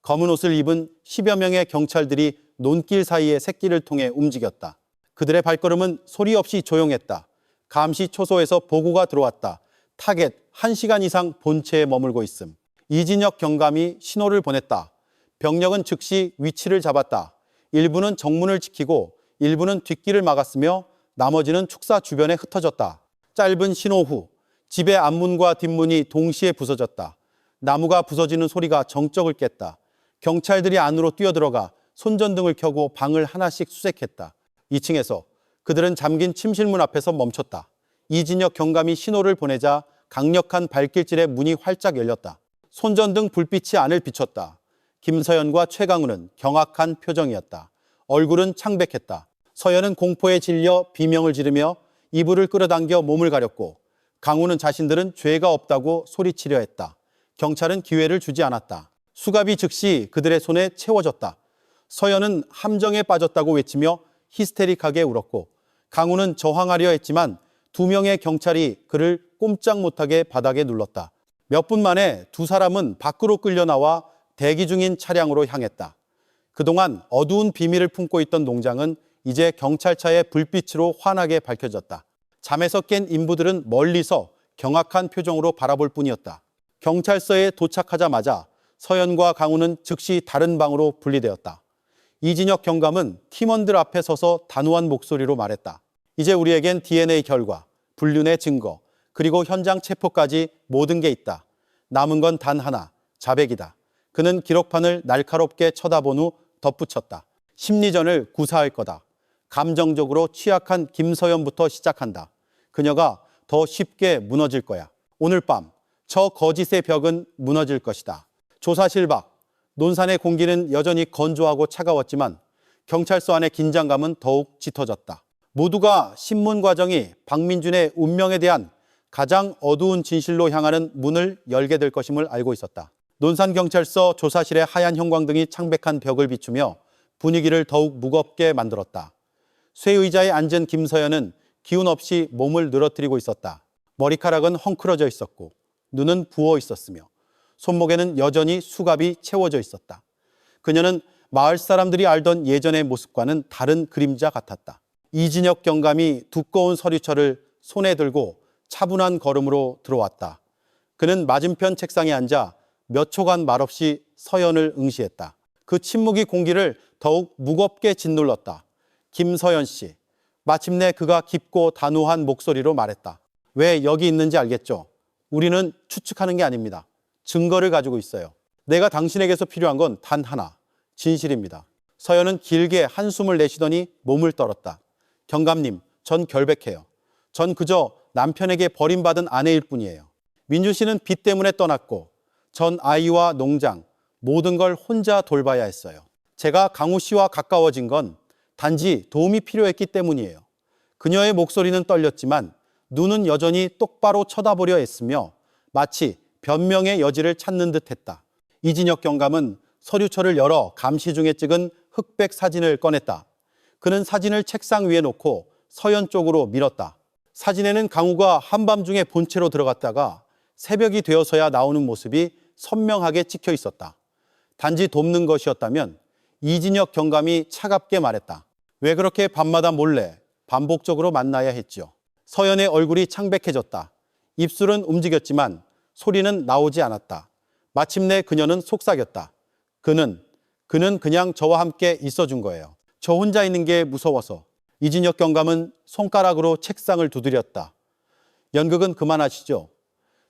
검은 옷을 입은 10여 명의 경찰들이 논길 사이의 새끼를 통해 움직였다. 그들의 발걸음은 소리 없이 조용했다. 감시 초소에서 보고가 들어왔다. 타겟 1시간 이상 본체에 머물고 있음. 이진혁 경감이 신호를 보냈다. 병력은 즉시 위치를 잡았다. 일부는 정문을 지키고 일부는 뒷길을 막았으며 나머지는 축사 주변에 흩어졌다. 짧은 신호 후 집의 앞문과 뒷문이 동시에 부서졌다. 나무가 부서지는 소리가 정적을 깼다. 경찰들이 안으로 뛰어들어가 손전등을 켜고 방을 하나씩 수색했다. 2층에서 그들은 잠긴 침실문 앞에서 멈췄다. 이진혁 경감이 신호를 보내자 강력한 발길질의 문이 활짝 열렸다. 손전등 불빛이 안을 비췄다. 김서연과 최강우는 경악한 표정이었다. 얼굴은 창백했다. 서연은 공포에 질려 비명을 지르며 이불을 끌어당겨 몸을 가렸고 강우는 자신들은 죄가 없다고 소리치려 했다. 경찰은 기회를 주지 않았다. 수갑이 즉시 그들의 손에 채워졌다. 서연은 함정에 빠졌다고 외치며 히스테릭하게 울었고 강우는 저항하려 했지만 2명의 경찰이 그를 꼼짝 못하게 바닥에 눌렀다. 몇 분 만에 두 사람은 밖으로 끌려 나와 대기 중인 차량으로 향했다. 그동안 어두운 비밀을 품고 있던 농장은 이제 경찰차의 불빛으로 환하게 밝혀졌다. 잠에서 깬 인부들은 멀리서 경악한 표정으로 바라볼 뿐이었다. 경찰서에 도착하자마자 서연과 강우는 즉시 다른 방으로 분리되었다. 이진혁 경감은 팀원들 앞에 서서 단호한 목소리로 말했다. 이제 우리에겐 DNA 결과, 불륜의 증거, 그리고 현장 체포까지 모든 게 있다. 남은 건 단 하나, 자백이다. 그는 기록판을 날카롭게 쳐다본 후 덧붙였다. 심리전을 구사할 거다. 감정적으로 취약한 김서연부터 시작한다. 그녀가 더 쉽게 무너질 거야. 오늘 밤 저 거짓의 벽은 무너질 것이다. 조사실 밖 논산의 공기는 여전히 건조하고 차가웠지만 경찰서 안의 긴장감은 더욱 짙어졌다. 모두가 신문 과정이 박민준의 운명에 대한 가장 어두운 진실로 향하는 문을 열게 될 것임을 알고 있었다. 논산경찰서 조사실의 하얀 형광등이 창백한 벽을 비추며 분위기를 더욱 무겁게 만들었다. 쇠의자에 앉은 김서연은 기운 없이 몸을 늘어뜨리고 있었다. 머리카락은 헝클어져 있었고 눈은 부어 있었으며 손목에는 여전히 수갑이 채워져 있었다. 그녀는 마을 사람들이 알던 예전의 모습과는 다른 그림자 같았다. 이진혁 경감이 두꺼운 서류철을 손에 들고 차분한 걸음으로 들어왔다. 그는 맞은편 책상에 앉아 몇 초간 말없이 서연을 응시했다. 그 침묵이 공기를 더욱 무겁게 짓눌렀다. 김서연 씨. 마침내 그가 깊고 단호한 목소리로 말했다. 왜 여기 있는지 알겠죠? 우리는 추측하는 게 아닙니다. 증거를 가지고 있어요. 내가 당신에게서 필요한 건 단 하나, 진실입니다. 서연은 길게 한숨을 내쉬더니 몸을 떨었다. 경감님, 전 결백해요. 전 그저 남편에게 버림받은 아내일 뿐이에요. 민준 씨는 빚 때문에 떠났고 전 아이와 농장, 모든 걸 혼자 돌봐야 했어요. 제가 강우 씨와 가까워진 건 단지 도움이 필요했기 때문이에요. 그녀의 목소리는 떨렸지만 눈은 여전히 똑바로 쳐다보려 했으며 마치 변명의 여지를 찾는 듯 했다. 이진혁 경감은 서류철을 열어 감시 중에 찍은 흑백 사진을 꺼냈다. 그는 사진을 책상 위에 놓고 서연 쪽으로 밀었다. 사진에는 강우가 한밤중에 본체로 들어갔다가 새벽이 되어서야 나오는 모습이 선명하게 찍혀 있었다. 단지 돕는 것이었다면 이진혁 경감이 차갑게 말했다. 왜 그렇게 밤마다 몰래 반복적으로 만나야 했지요? 서연의 얼굴이 창백해졌다. 입술은 움직였지만 소리는 나오지 않았다. 마침내 그녀는 속삭였다. 그는 그냥 저와 함께 있어준 거예요. 저 혼자 있는 게 무서워서. 이진혁 경감은 손가락으로 책상을 두드렸다. 연극은 그만하시죠.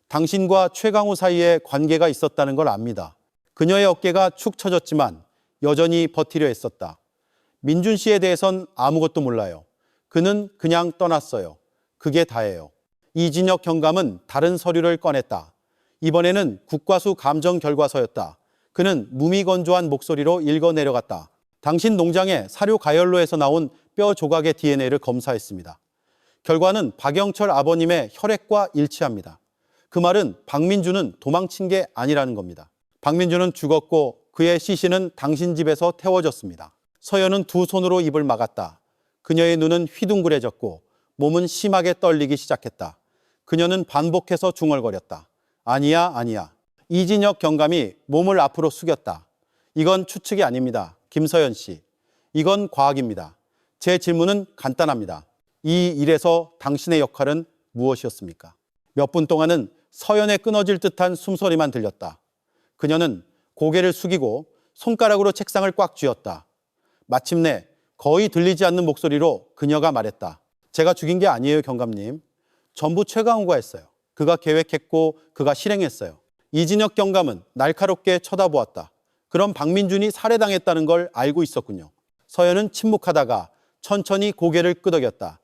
당신과 최강우 사이에 관계가 있었다는 걸 압니다. 그녀의 어깨가 축 처졌지만 여전히 버티려 했었다. 민준 씨에 대해선 아무것도 몰라요. 그는 그냥 떠났어요. 그게 다예요. 이진혁 경감은 다른 서류를 꺼냈다. 이번에는 국과수 감정 결과서였다. 그는 무미건조한 목소리로 읽어 내려갔다. 당신 농장의 사료 가열로에서 나온 뼈 조각의 DNA를 검사했습니다. 결과는 박영철 아버님의 혈액과 일치합니다. 그 말은 박민준은 도망친 게 아니라는 겁니다. 박민준은 죽었고 그의 시신은 당신 집에서 태워졌습니다. 서연은 두 손으로 입을 막았다. 그녀의 눈은 휘둥그레졌고 몸은 심하게 떨리기 시작했다. 그녀는 반복해서 중얼거렸다. 아니야, 아니야. 이진혁 경감이 몸을 앞으로 숙였다. 이건 추측이 아닙니다. 김서연 씨. 이건 과학입니다. 제 질문은 간단합니다. 이 일에서 당신의 역할은 무엇이었습니까? 몇 분 동안은 서연의 끊어질 듯한 숨소리만 들렸다. 그녀는 고개를 숙이고 손가락으로 책상을 꽉 쥐었다. 마침내 거의 들리지 않는 목소리로 그녀가 말했다. 제가 죽인 게 아니에요, 경감님. 전부 최강우가 했어요. 그가 계획했고 그가 실행했어요. 이진혁 경감은 날카롭게 쳐다보았다. 그럼 박민준이 살해당했다는 걸 알고 있었군요. 서연은 침묵하다가 천천히 고개를 끄덕였다.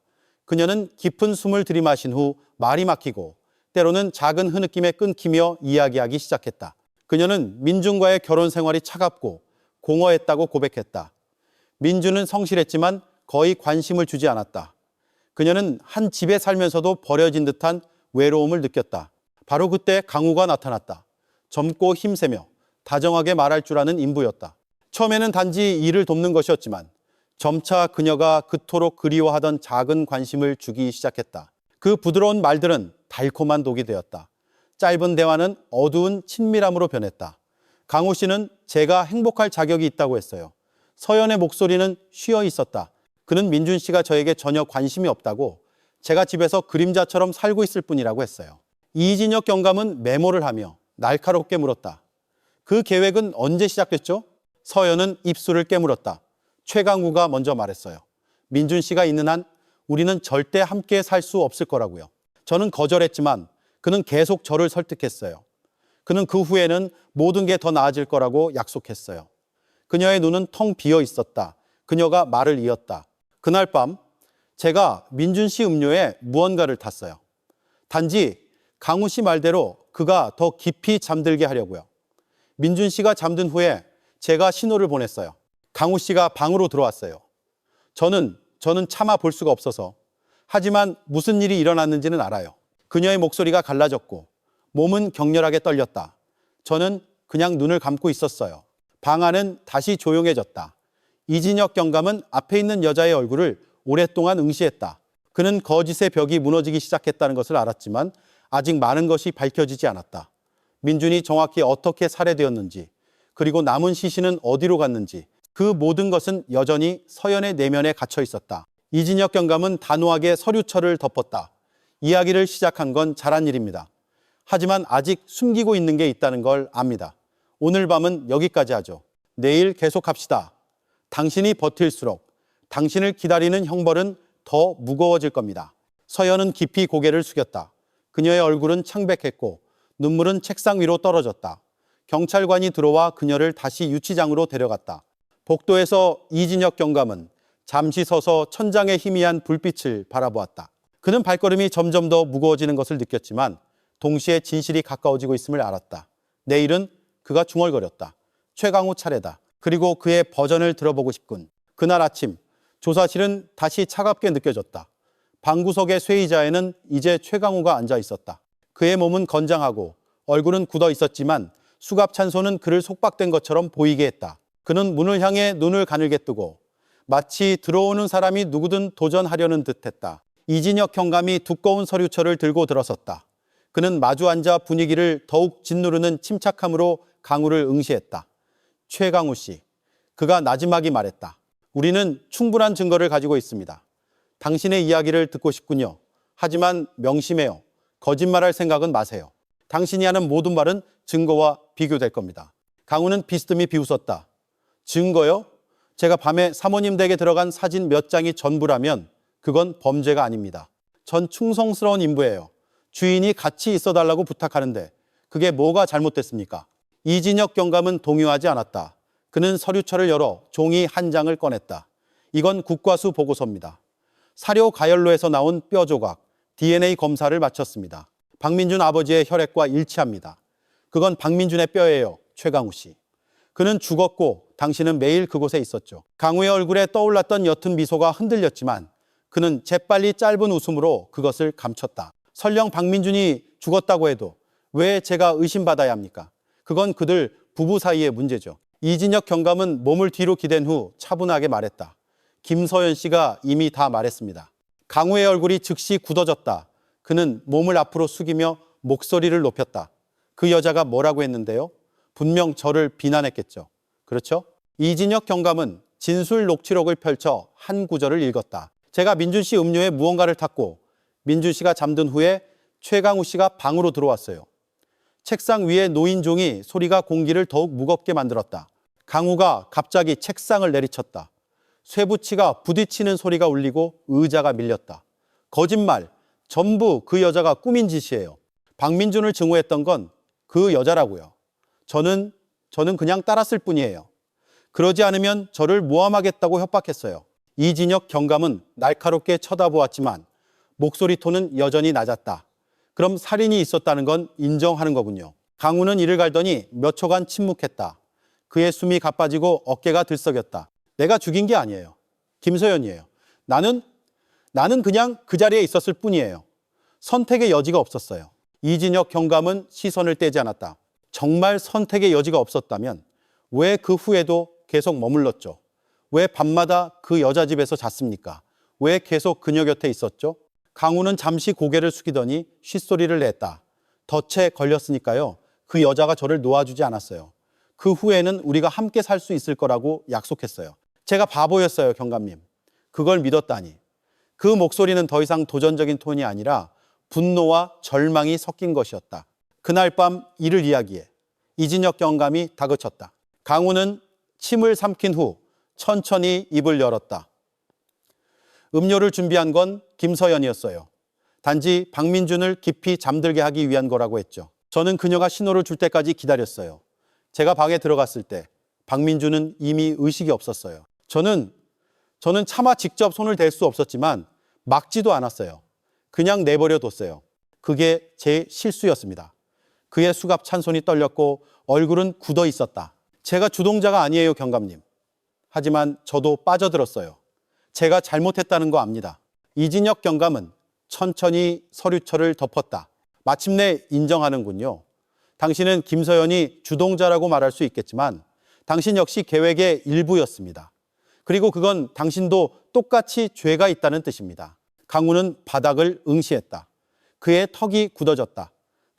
그녀는 깊은 숨을 들이마신 후 말이 막히고 때로는 작은 흐느낌에 끊기며 이야기하기 시작했다. 그녀는 민준과의 결혼 생활이 차갑고 공허했다고 고백했다. 민준은 성실했지만 거의 관심을 주지 않았다. 그녀는 한 집에 살면서도 버려진 듯한 외로움을 느꼈다. 바로 그때 강우가 나타났다. 젊고 힘세며 다정하게 말할 줄 아는 인부였다. 처음에는 단지 일을 돕는 것이었지만 점차 그녀가 그토록 그리워하던 작은 관심을 주기 시작했다. 그 부드러운 말들은 달콤한 독이 되었다. 짧은 대화는 어두운 친밀함으로 변했다. 강우 씨는 제가 행복할 자격이 있다고 했어요. 서연의 목소리는 쉬어 있었다. 그는 민준 씨가 저에게 전혀 관심이 없다고, 제가 집에서 그림자처럼 살고 있을 뿐이라고 했어요. 이진혁 경감은 메모를 하며 날카롭게 물었다. 그 계획은 언제 시작됐죠? 서연은 입술을 깨물었다. 최강우가 먼저 말했어요. 민준 씨가 있는 한 우리는 절대 함께 살 수 없을 거라고요. 저는 거절했지만 그는 계속 저를 설득했어요. 그는 그 후에는 모든 게 더 나아질 거라고 약속했어요. 그녀의 눈은 텅 비어 있었다. 그녀가 말을 이었다. 그날 밤 제가 민준 씨 음료에 무언가를 탔어요. 단지 강우 씨 말대로 그가 더 깊이 잠들게 하려고요. 민준 씨가 잠든 후에 제가 신호를 보냈어요. 강우 씨가 방으로 들어왔어요. 저는 참아 볼 수가 없어서. 하지만 무슨 일이 일어났는지는 알아요. 그녀의 목소리가 갈라졌고 몸은 격렬하게 떨렸다. 저는 그냥 눈을 감고 있었어요. 방 안은 다시 조용해졌다. 이진혁 경감은 앞에 있는 여자의 얼굴을 오랫동안 응시했다. 그는 거짓의 벽이 무너지기 시작했다는 것을 알았지만 아직 많은 것이 밝혀지지 않았다. 민준이 정확히 어떻게 살해되었는지, 그리고 남은 시신은 어디로 갔는지, 그 모든 것은 여전히 서연의 내면에 갇혀 있었다. 이진혁 경감은 단호하게 서류철을 덮었다. 이야기를 시작한 건 잘한 일입니다. 하지만 아직 숨기고 있는 게 있다는 걸 압니다. 오늘 밤은 여기까지 하죠. 내일 계속합시다. 당신이 버틸수록 당신을 기다리는 형벌은 더 무거워질 겁니다. 서연은 깊이 고개를 숙였다. 그녀의 얼굴은 창백했고 눈물은 책상 위로 떨어졌다. 경찰관이 들어와 그녀를 다시 유치장으로 데려갔다. 복도에서 이진혁 경감은 잠시 서서 천장에 희미한 불빛을 바라보았다. 그는 발걸음이 점점 더 무거워지는 것을 느꼈지만 동시에 진실이 가까워지고 있음을 알았다. 내일은 그가 중얼거렸다. 최강우 차례다. 그리고 그의 버전을 들어보고 싶군. 그날 아침 조사실은 다시 차갑게 느껴졌다. 방구석의 쇠의자에는 이제 최강우가 앉아 있었다. 그의 몸은 건장하고 얼굴은 굳어 있었지만 수갑 찬 손은 그를 속박된 것처럼 보이게 했다. 그는 문을 향해 눈을 가늘게 뜨고 마치 들어오는 사람이 누구든 도전하려는 듯했다. 이진혁 경감이 두꺼운 서류철을 들고 들어섰다. 그는 마주 앉아 분위기를 더욱 짓누르는 침착함으로 강우를 응시했다. 최강우 씨, 그가 나지막이 말했다. 우리는 충분한 증거를 가지고 있습니다. 당신의 이야기를 듣고 싶군요. 하지만 명심해요. 거짓말할 생각은 마세요. 당신이 하는 모든 말은 증거와 비교될 겁니다. 강우는 비스듬히 비웃었다. 증거요? 제가 밤에 사모님 댁에 들어간 사진 몇 장이 전부라면 그건 범죄가 아닙니다. 전 충성스러운 인부예요. 주인이 같이 있어달라고 부탁하는데 그게 뭐가 잘못됐습니까? 이진혁 경감은 동요하지 않았다. 그는 서류철을 열어 종이 한 장을 꺼냈다. 이건 국과수 보고서입니다. 사료 가열로에서 나온 뼈 조각, DNA 검사를 마쳤습니다. 박민준 아버지의 혈액과 일치합니다. 그건 박민준의 뼈예요, 최강우 씨. 그는 죽었고 당신은 매일 그곳에 있었죠. 강우의 얼굴에 떠올랐던 옅은 미소가 흔들렸지만 그는 재빨리 짧은 웃음으로 그것을 감췄다. 설령 박민준이 죽었다고 해도 왜 제가 의심받아야 합니까? 그건 그들 부부 사이의 문제죠. 이진혁 경감은 몸을 뒤로 기댄 후 차분하게 말했다. 김서연 씨가 이미 다 말했습니다. 강우의 얼굴이 즉시 굳어졌다. 그는 몸을 앞으로 숙이며 목소리를 높였다. 그 여자가 뭐라고 했는데요? 분명 저를 비난했겠죠. 그렇죠? 이진혁 경감은 진술 녹취록을 펼쳐 한 구절을 읽었다. 제가 민준 씨 음료에 무언가를 탔고 민준 씨가 잠든 후에 최강우 씨가 방으로 들어왔어요. 책상 위에 놓인 종이 소리가 공기를 더욱 무겁게 만들었다. 강우가 갑자기 책상을 내리쳤다. 쇠붙이가 부딪히는 소리가 울리고 의자가 밀렸다. 거짓말, 전부 그 여자가 꾸민 짓이에요. 박민준을 증오했던 건 그 여자라고요. 저는 그냥 따랐을 뿐이에요. 그러지 않으면 저를 모함하겠다고 협박했어요. 이진혁 경감은 날카롭게 쳐다보았지만 목소리 톤은 여전히 낮았다. 그럼 살인이 있었다는 건 인정하는 거군요. 강우는 이를 갈더니 몇 초간 침묵했다. 그의 숨이 가빠지고 어깨가 들썩였다. 내가 죽인 게 아니에요. 김서연이에요. 나는 그냥 그 자리에 있었을 뿐이에요. 선택의 여지가 없었어요. 이진혁 경감은 시선을 떼지 않았다. 정말 선택의 여지가 없었다면 왜 그 후에도 계속 머물렀죠? 왜 밤마다 그 여자 집에서 잤습니까? 왜 계속 그녀 곁에 있었죠? 강우는 잠시 고개를 숙이더니 쉿소리를 냈다. 덫에 걸렸으니까요. 그 여자가 저를 놓아주지 않았어요. 그 후에는 우리가 함께 살 수 있을 거라고 약속했어요. 제가 바보였어요, 경감님. 그걸 믿었다니. 그 목소리는 더 이상 도전적인 톤이 아니라 분노와 절망이 섞인 것이었다. 그날 밤 이를 이야기해 이진혁 경감이 다그쳤다. 강우는 침을 삼킨 후 천천히 입을 열었다. 음료를 준비한 건 김서연이었어요. 단지 박민준을 깊이 잠들게 하기 위한 거라고 했죠. 저는 그녀가 신호를 줄 때까지 기다렸어요. 제가 방에 들어갔을 때 박민준은 이미 의식이 없었어요. 저는 차마 직접 손을 댈 수 없었지만 막지도 않았어요. 그냥 내버려 뒀어요. 그게 제 실수였습니다. 그의 수갑찬 손이 떨렸고 얼굴은 굳어 있었다. 제가 주동자가 아니에요, 경감님. 하지만 저도 빠져들었어요. 제가 잘못했다는 거 압니다. 이진혁 경감은 천천히 서류철을 덮었다. 마침내 인정하는군요. 당신은 김서연이 주동자라고 말할 수 있겠지만 당신 역시 계획의 일부였습니다. 그리고 그건 당신도 똑같이 죄가 있다는 뜻입니다. 강우는 바닥을 응시했다. 그의 턱이 굳어졌다.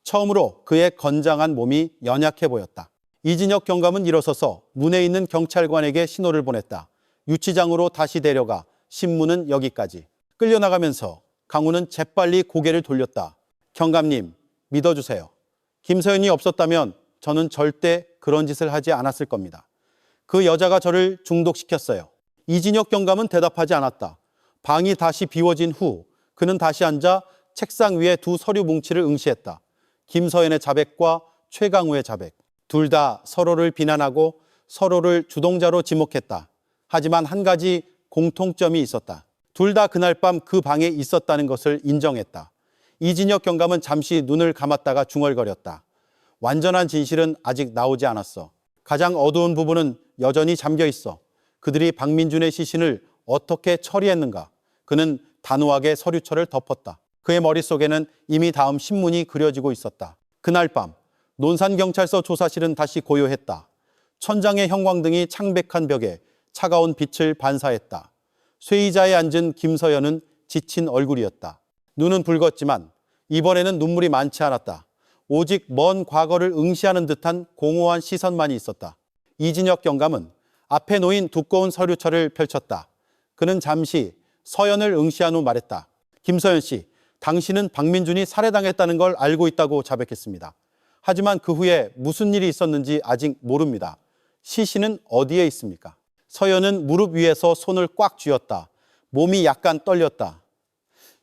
처음으로 그의 건장한 몸이 연약해 보였다. 이진혁 경감은 일어서서 문에 있는 경찰관에게 신호를 보냈다. 유치장으로 다시 데려가 신문은 여기까지. 끌려나가면서 강우는 재빨리 고개를 돌렸다. 경감님, 믿어주세요. 김서연이 없었다면 저는 절대 그런 짓을 하지 않았을 겁니다. 그 여자가 저를 중독시켰어요. 이진혁 경감은 대답하지 않았다. 방이 다시 비워진 후 그는 다시 앉아 책상 위에 두 서류 뭉치를 응시했다. 김서연의 자백과 최강우의 자백. 둘 다 서로를 비난하고 서로를 주동자로 지목했다. 하지만 한 가지 공통점이 있었다. 둘 다 그날 밤 그 방에 있었다는 것을 인정했다. 이진혁 경감은 잠시 눈을 감았다가 중얼거렸다. 완전한 진실은 아직 나오지 않았어. 가장 어두운 부분은 여전히 잠겨 있어. 그들이 박민준의 시신을 어떻게 처리했는가? 그는 단호하게 서류철을 덮었다. 그의 머릿속에는 이미 다음 신문이 그려지고 있었다. 그날 밤 논산경찰서 조사실은 다시 고요했다. 천장의 형광등이 창백한 벽에 차가운 빛을 반사했다. 쇠의자에 앉은 김서연은 지친 얼굴이었다. 눈은 붉었지만 이번에는 눈물이 많지 않았다. 오직 먼 과거를 응시하는 듯한 공허한 시선만이 있었다. 이진혁 경감은 앞에 놓인 두꺼운 서류철을 펼쳤다. 그는 잠시 서연을 응시한 후 말했다. 김서연 씨, 당신은 박민준이 살해당했다는 걸 알고 있다고 자백했습니다. 하지만 그 후에 무슨 일이 있었는지 아직 모릅니다. 시신은 어디에 있습니까? 서연은 무릎 위에서 손을 꽉 쥐었다. 몸이 약간 떨렸다.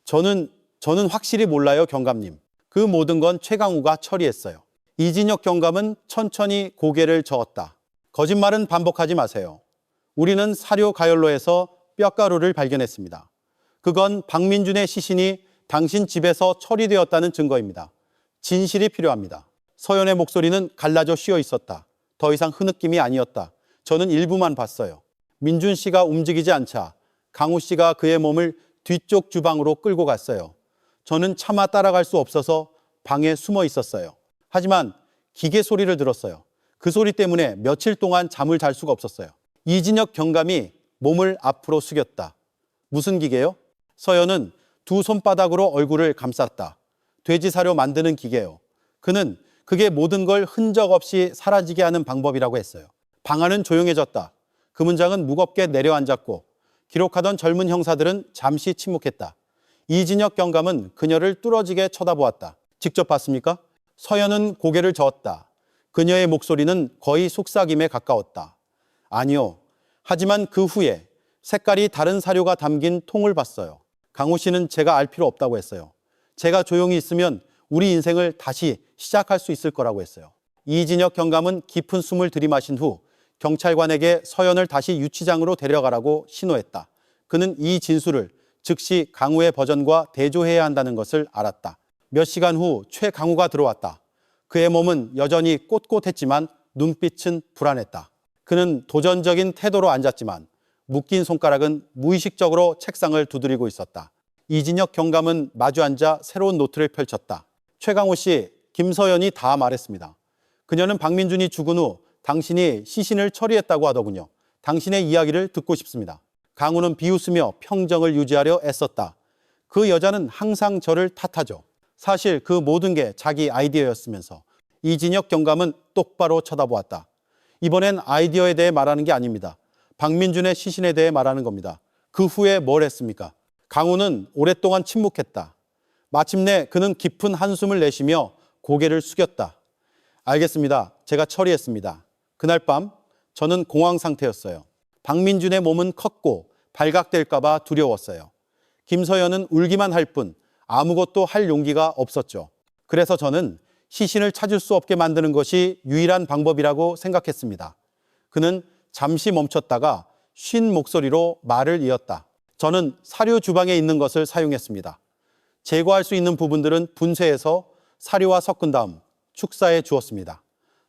저는 확실히 몰라요, 경감님. 그 모든 건 최강우가 처리했어요. 이진혁 경감은 천천히 고개를 저었다. 거짓말은 반복하지 마세요. 우리는 사료 가열로에서 뼈가루를 발견했습니다. 그건 박민준의 시신이 당신 집에서 처리되었다는 증거입니다. 진실이 필요합니다. 서연의 목소리는 갈라져 쉬어 있었다. 더 이상 흐느낌이 아니었다. 저는 일부만 봤어요. 민준 씨가 움직이지 않자 강우 씨가 그의 몸을 뒤쪽 주방으로 끌고 갔어요. 저는 차마 따라갈 수 없어서 방에 숨어 있었어요. 하지만 기계 소리를 들었어요. 그 소리 때문에 며칠 동안 잠을 잘 수가 없었어요. 이진혁 경감이 몸을 앞으로 숙였다. 무슨 기계요? 서연은 두 손바닥으로 얼굴을 감쌌다. 돼지 사료 만드는 기계요. 그는 그게 모든 걸 흔적 없이 사라지게 하는 방법이라고 했어요. 방 안은 조용해졌다. 그 문장은 무겁게 내려앉았고 기록하던 젊은 형사들은 잠시 침묵했다. 이진혁 경감은 그녀를 뚫어지게 쳐다보았다. 직접 봤습니까? 서연은 고개를 저었다. 그녀의 목소리는 거의 속삭임에 가까웠다. 아니요. 하지만 그 후에 색깔이 다른 사료가 담긴 통을 봤어요. 강호 씨는 제가 알 필요 없다고 했어요. 제가 조용히 있으면 우리 인생을 다시 시작할 수 있을 거라고 했어요. 이진혁 경감은 깊은 숨을 들이마신 후 경찰관에게 서연을 다시 유치장으로 데려가라고 신호했다. 그는 이 진술을 즉시 강우의 버전과 대조해야 한다는 것을 알았다. 몇 시간 후 최강우가 들어왔다. 그의 몸은 여전히 꼿꼿했지만 눈빛은 불안했다. 그는 도전적인 태도로 앉았지만 묶인 손가락은 무의식적으로 책상을 두드리고 있었다. 이진혁 경감은 마주 앉아 새로운 노트를 펼쳤다. 최강우 씨, 김서연이 다 말했습니다. 그녀는 박민준이 죽은 후 당신이 시신을 처리했다고 하더군요. 당신의 이야기를 듣고 싶습니다. 강우는 비웃으며 평정을 유지하려 애썼다. 그 여자는 항상 저를 탓하죠. 사실 그 모든 게 자기 아이디어였으면서. 이진혁 경감은 똑바로 쳐다보았다. 이번엔 아이디어에 대해 말하는 게 아닙니다. 박민준의 시신에 대해 말하는 겁니다. 그 후에 뭘 했습니까? 강우는 오랫동안 침묵했다. 마침내 그는 깊은 한숨을 내쉬며 고개를 숙였다. 알겠습니다. 제가 처리했습니다. 그날 밤 저는 공황 상태였어요. 박민준의 몸은 컸고 발각될까 봐 두려웠어요. 김서연은 울기만 할 뿐 아무것도 할 용기가 없었죠. 그래서 저는 시신을 찾을 수 없게 만드는 것이 유일한 방법이라고 생각했습니다. 그는 잠시 멈췄다가 쉰 목소리로 말을 이었다. 저는 사료 주방에 있는 것을 사용했습니다. 제거할 수 있는 부분들은 분쇄해서 사료와 섞은 다음 축사에 주었습니다.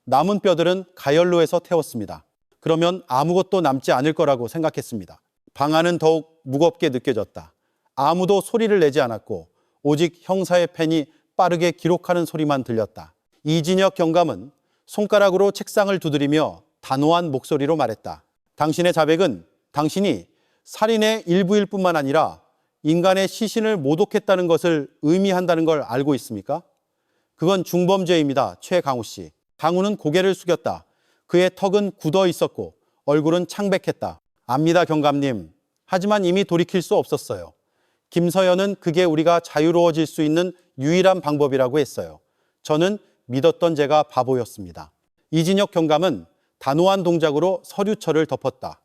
남은 뼈들은 가열로해서 태웠습니다. 그러면 아무것도 남지 않을 거라고 생각했습니다. 방안은 더욱 무겁게 느껴졌다. 아무도 소리를 내지 않았고 오직 형사의 펜이 빠르게 기록하는 소리만 들렸다. 이진혁 경감은 손가락으로 책상을 두드리며 단호한 목소리로 말했다. 당신의 자백은 당신이 살인의 일부일 뿐만 아니라 인간의 시신을 모독했다는 것을 의미한다는 걸 알고 있습니까? 그건 중범죄입니다. 최강우 씨. 강우는 고개를 숙였다. 그의 턱은 굳어 있었고 얼굴은 창백했다. 압니다, 경감님. 하지만 이미 돌이킬 수 없었어요. 김서연은 그게 우리가 자유로워질 수 있는 유일한 방법이라고 했어요. 저는 믿었던 제가 바보였습니다. 이진혁 경감은 단호한 동작으로 서류철을 덮었다.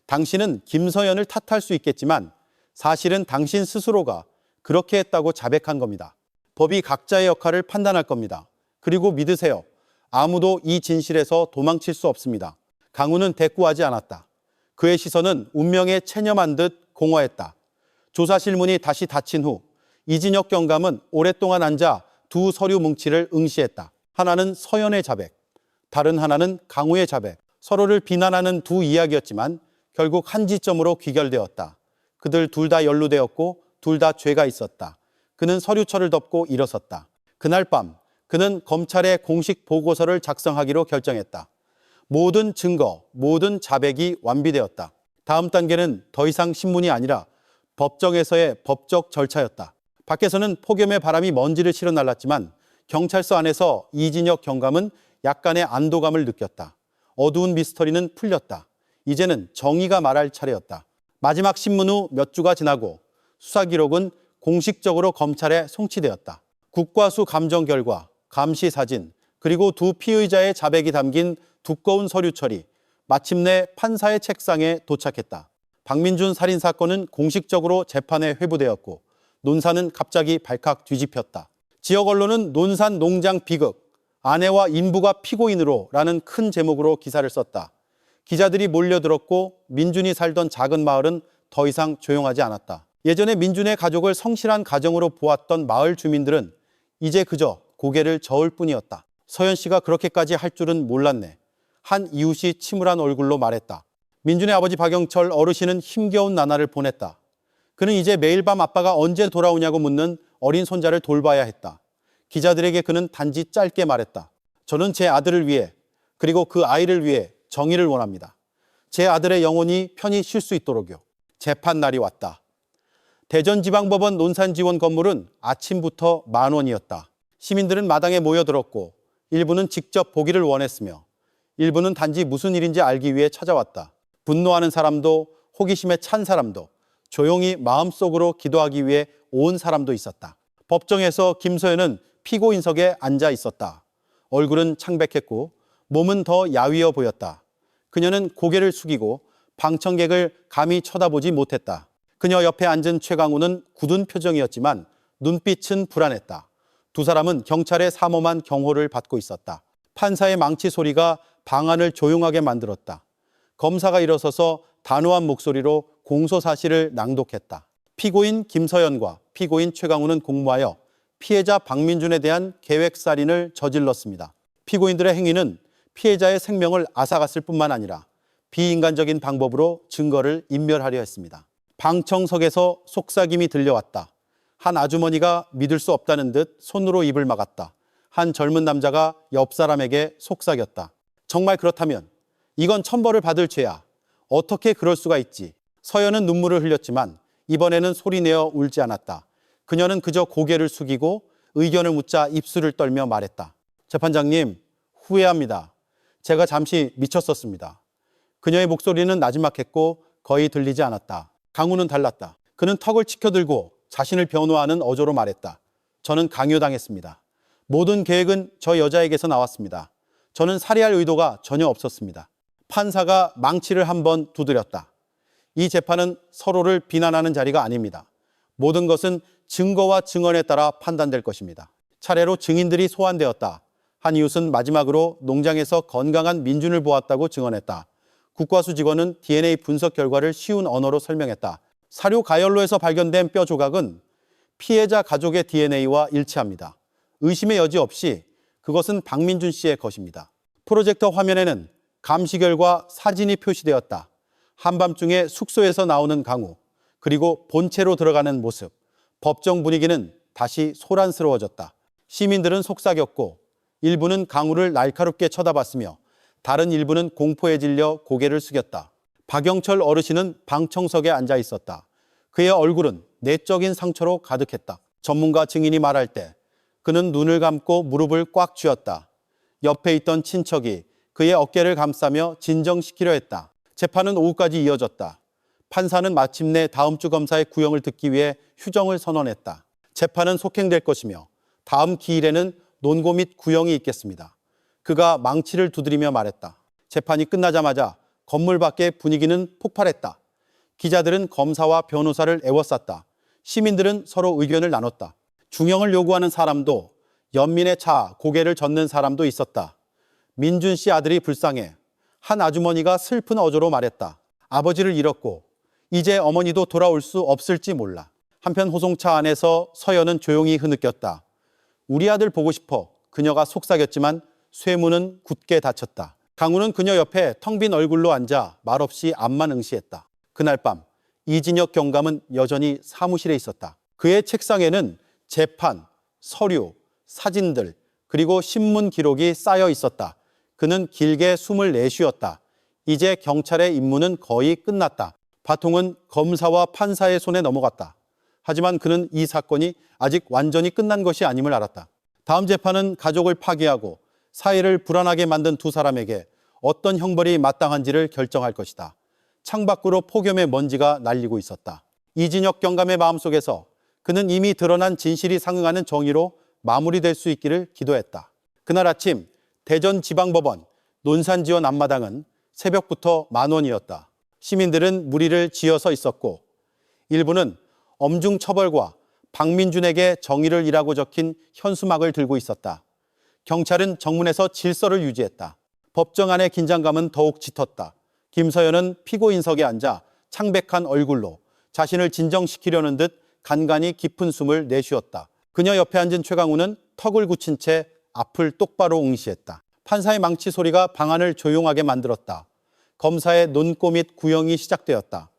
당신은 김서연을 탓할 수 있겠지만 사실은 당신 스스로가 그렇게 했다고 자백한 겁니다. 법이 각자의 역할을 판단할 겁니다. 그리고 믿으세요. 아무도 이 진실에서 도망칠 수 없습니다. 강우는 대꾸하지 않았다. 그의 시선은 운명에 체념한 듯 공허했다. 조사실 문이 다시 닫힌 후 이진혁 경감은 오랫동안 앉아 두 서류 뭉치를 응시했다. 하나는 서연의 자백, 다른 하나는 강우의 자백. 서로를 비난하는 두 이야기였지만 결국 한 지점으로 귀결되었다. 그들 둘 다 연루되었고 둘 다 죄가 있었다. 그는 서류철을 덮고 일어섰다. 그날 밤 그는 검찰에 공식 보고서를 작성하기로 결정했다. 모든 증거, 모든 자백이 완비되었다. 다음 단계는 더 이상 신문이 아니라 법정에서의 법적 절차였다. 밖에서는 폭염의 바람이 먼지를 실어 날랐지만 경찰서 안에서 이진혁 경감은 약간의 안도감을 느꼈다. 어두운 미스터리는 풀렸다. 이제는 정의가 말할 차례였다. 마지막 신문 후 몇 주가 지나고 수사 기록은 공식적으로 검찰에 송치되었다. 국과수 감정 결과, 감시 사진, 그리고 두 피의자의 자백이 담긴 두꺼운 서류 처리, 마침내 판사의 책상에 도착했다. 박민준 살인사건은 공식적으로 재판에 회부되었고 논산은 갑자기 발칵 뒤집혔다. 지역 언론은 논산 농장 비극, 아내와 인부가 피고인으로 라는 큰 제목으로 기사를 썼다. 기자들이 몰려들었고 민준이 살던 작은 마을은 더 이상 조용하지 않았다. 예전에 민준의 가족을 성실한 가정으로 보았던 마을 주민들은 이제 그저 고개를 저을 뿐이었다. 서연 씨가 그렇게까지 할 줄은 몰랐네. 한 이웃이 침울한 얼굴로 말했다. 민준의 아버지 박영철 어르신은 힘겨운 나날을 보냈다. 그는 이제 매일 밤 아빠가 언제 돌아오냐고 묻는 어린 손자를 돌봐야 했다. 기자들에게 그는 단지 짧게 말했다. 저는 제 아들을 위해 그리고 그 아이를 위해 정의를 원합니다. 제 아들의 영혼이 편히 쉴 수 있도록요. 재판 날이 왔다. 대전지방법원 논산지원 건물은 아침부터 만원이었다. 시민들은 마당에 모여들었고 일부는 직접 보기를 원했으며 일부는 단지 무슨 일인지 알기 위해 찾아왔다. 분노하는 사람도 호기심에 찬 사람도 조용히 마음속으로 기도하기 위해 온 사람도 있었다. 법정에서 김서연은 피고인석에 앉아 있었다. 얼굴은 창백했고 몸은 더 야위어 보였다. 그녀는 고개를 숙이고 방청객을 감히 쳐다보지 못했다. 그녀 옆에 앉은 최강우는 굳은 표정이었지만 눈빛은 불안했다. 두 사람은 경찰의 삼엄한 경호를 받고 있었다. 판사의 망치 소리가 방안을 조용하게 만들었다. 검사가 일어서서 단호한 목소리로 공소 사실을 낭독했다. 피고인 김서연과 피고인 최강우는 공모하여 피해자 박민준에 대한 계획살인을 저질렀습니다. 피고인들의 행위는 피해자의 생명을 앗아갔을 뿐만 아니라 비인간적인 방법으로 증거를 인멸하려 했습니다. 방청석에서 속삭임이 들려왔다. 한 아주머니가 믿을 수 없다는 듯 손으로 입을 막았다. 한 젊은 남자가 옆 사람에게 속삭였다. 정말 그렇다면 이건 천벌을 받을 죄야. 어떻게 그럴 수가 있지? 서연은 눈물을 흘렸지만 이번에는 소리내어 울지 않았다. 그녀는 그저 고개를 숙이고 의견을 묻자 입술을 떨며 말했다. 재판장님, 후회합니다. 제가 잠시 미쳤었습니다. 그녀의 목소리는 나지막했고 거의 들리지 않았다. 강우는 달랐다. 그는 턱을 치켜들고 자신을 변호하는 어조로 말했다. 저는 강요당했습니다. 모든 계획은 저 여자에게서 나왔습니다. 저는 살해할 의도가 전혀 없었습니다. 판사가 망치를 한번 두드렸다. 이 재판은 서로를 비난하는 자리가 아닙니다. 모든 것은 증거와 증언에 따라 판단될 것입니다. 차례로 증인들이 소환되었다. 한 이웃은 마지막으로 농장에서 건강한 민준을 보았다고 증언했다. 국과수 직원은 DNA 분석 결과를 쉬운 언어로 설명했다. 사료 가열로에서 발견된 뼈 조각은 피해자 가족의 DNA와 일치합니다. 의심의 여지 없이 그것은 박민준 씨의 것입니다. 프로젝터 화면에는 감시 결과 사진이 표시되었다. 한밤중에 숙소에서 나오는 강우, 그리고 본체로 들어가는 모습. 법정 분위기는 다시 소란스러워졌다. 시민들은 속삭였고 일부는 강우를 날카롭게 쳐다봤으며 다른 일부는 공포에 질려 고개를 숙였다. 박영철 어르신은 방청석에 앉아 있었다. 그의 얼굴은 내적인 상처로 가득했다. 전문가 증인이 말할 때 그는 눈을 감고 무릎을 꽉 쥐었다. 옆에 있던 친척이 그의 어깨를 감싸며 진정시키려 했다. 재판은 오후까지 이어졌다. 판사는 마침내 다음 주 검사의 구형을 듣기 위해 휴정을 선언했다. 재판은 속행될 것이며 다음 기일에는 논고 및 구형이 있겠습니다. 그가 망치를 두드리며 말했다. 재판이 끝나자마자 건물 밖의 분위기는 폭발했다. 기자들은 검사와 변호사를 애워쌌다. 시민들은 서로 의견을 나눴다. 중형을 요구하는 사람도 연민에 차 고개를 젓는 사람도 있었다. 민준 씨 아들이 불쌍해. 한 아주머니가 슬픈 어조로 말했다. 아버지를 잃었고 이제 어머니도 돌아올 수 없을지 몰라. 한편 호송차 안에서 서연은 조용히 흐느꼈다. 우리 아들 보고 싶어. 그녀가 속삭였지만 쇠문은 굳게 닫혔다. 강우는 그녀 옆에 텅 빈 얼굴로 앉아 말없이 앞만 응시했다. 그날 밤 이진혁 경감은 여전히 사무실에 있었다. 그의 책상에는 재판, 서류, 사진들, 그리고 신문 기록이 쌓여 있었다. 그는 길게 숨을 내쉬었다. 이제 경찰의 임무는 거의 끝났다. 바통은 검사와 판사의 손에 넘어갔다. 하지만 그는 이 사건이 아직 완전히 끝난 것이 아님을 알았다. 다음 재판은 가족을 파괴하고 사회를 불안하게 만든 두 사람에게 어떤 형벌이 마땅한지를 결정할 것이다. 창밖으로 폭염의 먼지가 날리고 있었다. 이진혁 경감의 마음속에서 그는 이미 드러난 진실이 상응하는 정의로 마무리될 수 있기를 기도했다. 그날 아침 대전지방법원 논산지원 앞마당은 새벽부터 만원이었다. 시민들은 무리를 지어서 있었고 일부는 엄중 처벌과 박민준에게 정의를 이라고 적힌 현수막을 들고 있었다. 경찰은 정문에서 질서를 유지했다. 법정 안의 긴장감은 더욱 짙었다. 김서연은 피고인석에 앉아 창백한 얼굴로 자신을 진정시키려는 듯 간간히 깊은 숨을 내쉬었다. 그녀 옆에 앉은 최강우는 턱을 굳힌 채 앞을 똑바로 응시했다. 판사의 망치 소리가 방안을 조용하게 만들었다. 검사의 논고 및 구형이 시작되었다.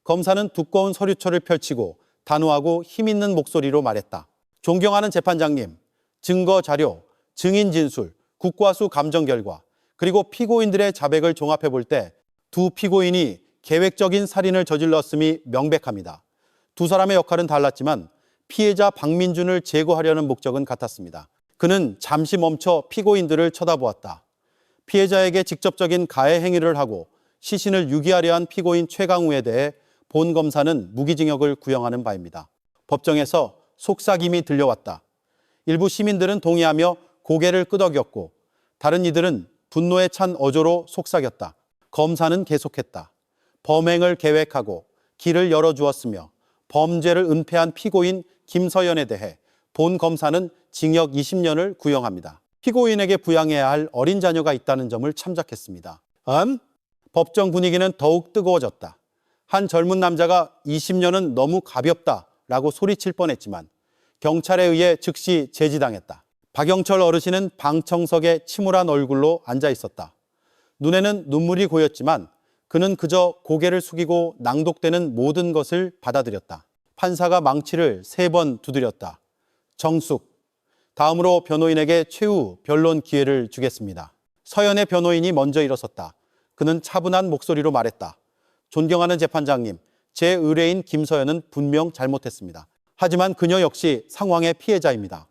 검사는 두꺼운 서류철을 펼치고 단호하고 힘있는 목소리로 말했다. 존경하는 재판장님, 증거 자료, 증인 진술, 국과수 감정 결과, 그리고 피고인들의 자백을 종합해 볼 때 두 피고인이 계획적인 살인을 저질렀음이 명백합니다. 두 사람의 역할은 달랐지만 피해자 박민준을 제거하려는 목적은 같았습니다. 그는 잠시 멈춰 피고인들을 쳐다보았다. 피해자에게 직접적인 가해 행위를 하고 시신을 유기하려 한 피고인 최강우에 대해 본 검사는 무기징역을 구형하는 바입니다. 법정에서 속삭임이 들려왔다. 일부 시민들은 동의하며 고개를 끄덕였고 다른 이들은 분노에 찬 어조로 속삭였다. 검사는 계속했다. 범행을 계획하고 길을 열어주었으며 범죄를 은폐한 피고인 김서연에 대해 본 검사는 징역 20년을 구형합니다. 피고인에게 부양해야 할 어린 자녀가 있다는 점을 참작했습니다. 법정 분위기는 더욱 뜨거워졌다. 한 젊은 남자가 20년은 너무 가볍다라고 소리칠 뻔했지만 경찰에 의해 즉시 제지당했다. 박영철 어르신은 방청석에 침울한 얼굴로 앉아 있었다. 눈에는 눈물이 고였지만 그는 그저 고개를 숙이고 낭독되는 모든 것을 받아들였다. 판사가 망치를 3번 두드렸다. 정숙. 다음으로 변호인에게 최후 변론 기회를 주겠습니다. 서연의 변호인이 먼저 일어섰다. 그는 차분한 목소리로 말했다. 존경하는 재판장님, 제 의뢰인 김서연은 분명 잘못했습니다. 하지만 그녀 역시 상황의 피해자입니다.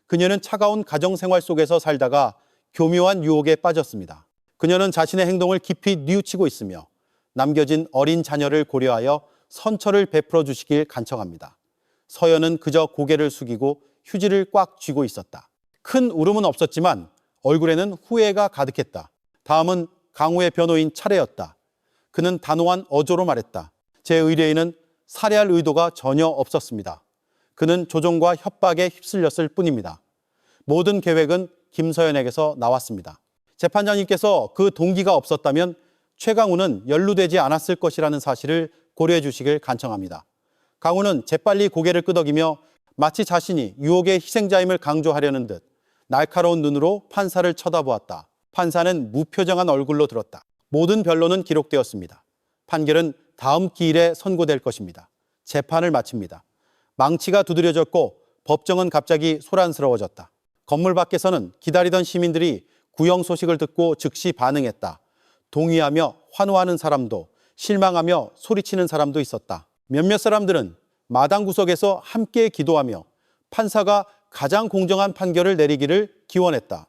그녀는 차가운 가정생활 속에서 살다가 교묘한 유혹에 빠졌습니다. 그녀는 자신의 행동을 깊이 뉘우치고 있으며 남겨진 어린 자녀를 고려하여 선처를 베풀어 주시길 간청합니다. 서연은 그저 고개를 숙이고 휴지를 꽉 쥐고 있었다. 큰 울음은 없었지만 얼굴에는 후회가 가득했다. 다음은 강우의 변호인 차례였다. 그는 단호한 어조로 말했다. 제 의뢰인은 살해할 의도가 전혀 없었습니다. 그는 조종과 협박에 휩쓸렸을 뿐입니다. 모든 계획은 김서연에게서 나왔습니다. 재판장님께서 그 동기가 없었다면 최강우는 연루되지 않았을 것이라는 사실을 고려해 주시길 간청합니다. 강우는 재빨리 고개를 끄덕이며 마치 자신이 유혹의 희생자임을 강조하려는 듯 날카로운 눈으로 판사를 쳐다보았다. 판사는 무표정한 얼굴로 들었다. 모든 변론은 기록되었습니다. 판결은 다음 기일에 선고될 것입니다. 재판을 마칩니다. 망치가 두드려졌고 법정은 갑자기 소란스러워졌다. 건물 밖에서는 기다리던 시민들이 구형 소식을 듣고 즉시 반응했다. 동의하며 환호하는 사람도 실망하며 소리치는 사람도 있었다. 몇몇 사람들은 마당 구석에서 함께 기도하며 판사가 가장 공정한 판결을 내리기를 기원했다.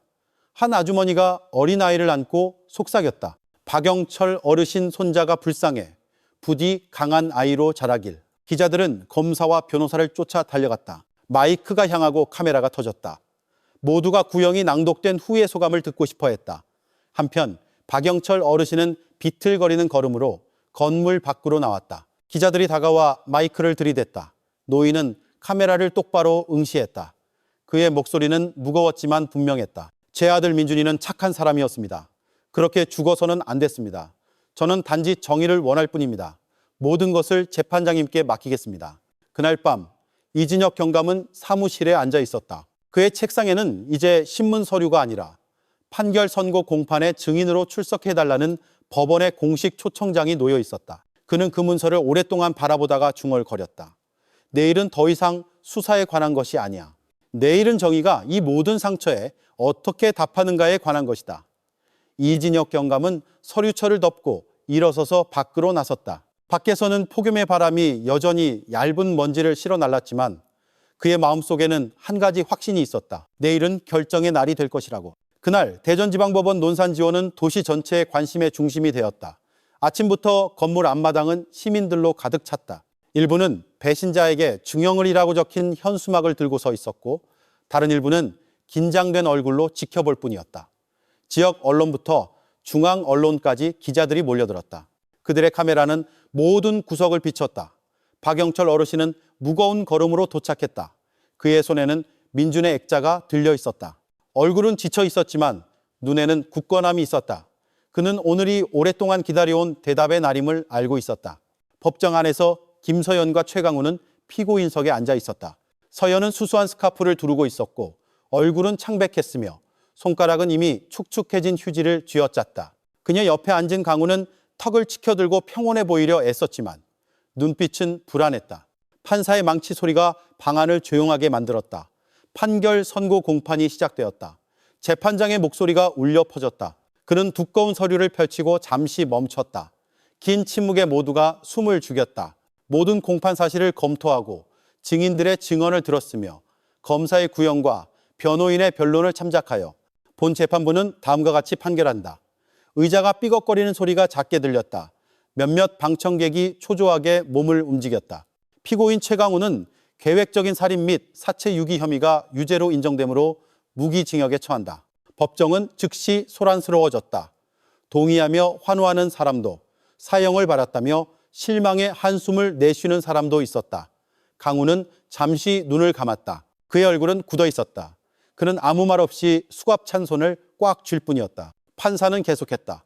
한 아주머니가 어린아이를 안고 속삭였다. 박영철 어르신 손자가 불쌍해 부디 강한 아이로 자라길. 기자들은 검사와 변호사를 쫓아 달려갔다. 마이크가 향하고 카메라가 터졌다. 모두가 구형이 낭독된 후의 소감을 듣고 싶어 했다. 한편 박영철 어르신은 비틀거리는 걸음으로 건물 밖으로 나왔다. 기자들이 다가와 마이크를 들이댔다. 노인은 카메라를 똑바로 응시했다. 그의 목소리는 무거웠지만 분명했다. 제 아들 민준이는 착한 사람이었습니다. 그렇게 죽어서는 안 됐습니다. 저는 단지 정의를 원할 뿐입니다. 모든 것을 재판장님께 맡기겠습니다. 그날 밤 이진혁 경감은 사무실에 앉아 있었다. 그의 책상에는 이제 신문 서류가 아니라 판결 선고 공판에 증인으로 출석해달라는 법원의 공식 초청장이 놓여 있었다. 그는 그 문서를 오랫동안 바라보다가 중얼거렸다. 내일은 더 이상 수사에 관한 것이 아니야. 내일은 정의가 이 모든 상처에 어떻게 답하는가에 관한 것이다. 이진혁 경감은 서류철을 덮고 일어서서 밖으로 나섰다. 밖에서는 폭염의 바람이 여전히 얇은 먼지를 실어 날랐지만 그의 마음속에는 한 가지 확신이 있었다. 내일은 결정의 날이 될 것이라고. 그날 대전지방법원 논산지원은 도시 전체의 관심의 중심이 되었다. 아침부터 건물 앞마당은 시민들로 가득 찼다. 일부는 배신자에게 중형을이라고 적힌 현수막을 들고 서 있었고 다른 일부는 긴장된 얼굴로 지켜볼 뿐이었다. 지역 언론부터 중앙 언론까지 기자들이 몰려들었다. 그들의 카메라는 모든 구석을 비췄다. 박영철 어르신은 무거운 걸음으로 도착했다. 그의 손에는 민준의 액자가 들려 있었다. 얼굴은 지쳐 있었지만 눈에는 굳건함이 있었다. 그는 오늘이 오랫동안 기다려온 대답의 날임을 알고 있었다. 법정 안에서 김서연과 최강우는 피고인석에 앉아 있었다. 서연은 수수한 스카프를 두르고 있었고 얼굴은 창백했으며 손가락은 이미 축축해진 휴지를 쥐어짰다. 그녀 옆에 앉은 강우는 턱을 치켜들고 평온해 보이려 애썼지만 눈빛은 불안했다. 판사의 망치 소리가 방안을 조용하게 만들었다. 판결 선고 공판이 시작되었다. 재판장의 목소리가 울려 퍼졌다. 그는 두꺼운 서류를 펼치고 잠시 멈췄다. 긴 침묵에 모두가 숨을 죽였다. 모든 공판 사실을 검토하고 증인들의 증언을 들었으며 검사의 구형과 변호인의 변론을 참작하여 본 재판부는 다음과 같이 판결한다. 의자가 삐걱거리는 소리가 작게 들렸다. 몇몇 방청객이 초조하게 몸을 움직였다. 피고인 최강우는 계획적인 살인 및 사체 유기 혐의가 유죄로 인정되므로 무기징역에 처한다. 법정은 즉시 소란스러워졌다. 동의하며 환호하는 사람도, 사형을 받았다며 실망의 한숨을 내쉬는 사람도 있었다. 강우는 잠시 눈을 감았다. 그의 얼굴은 굳어 있었다. 그는 아무 말 없이 수갑찬 손을 꽉 쥘 뿐이었다. 판사는 계속했다.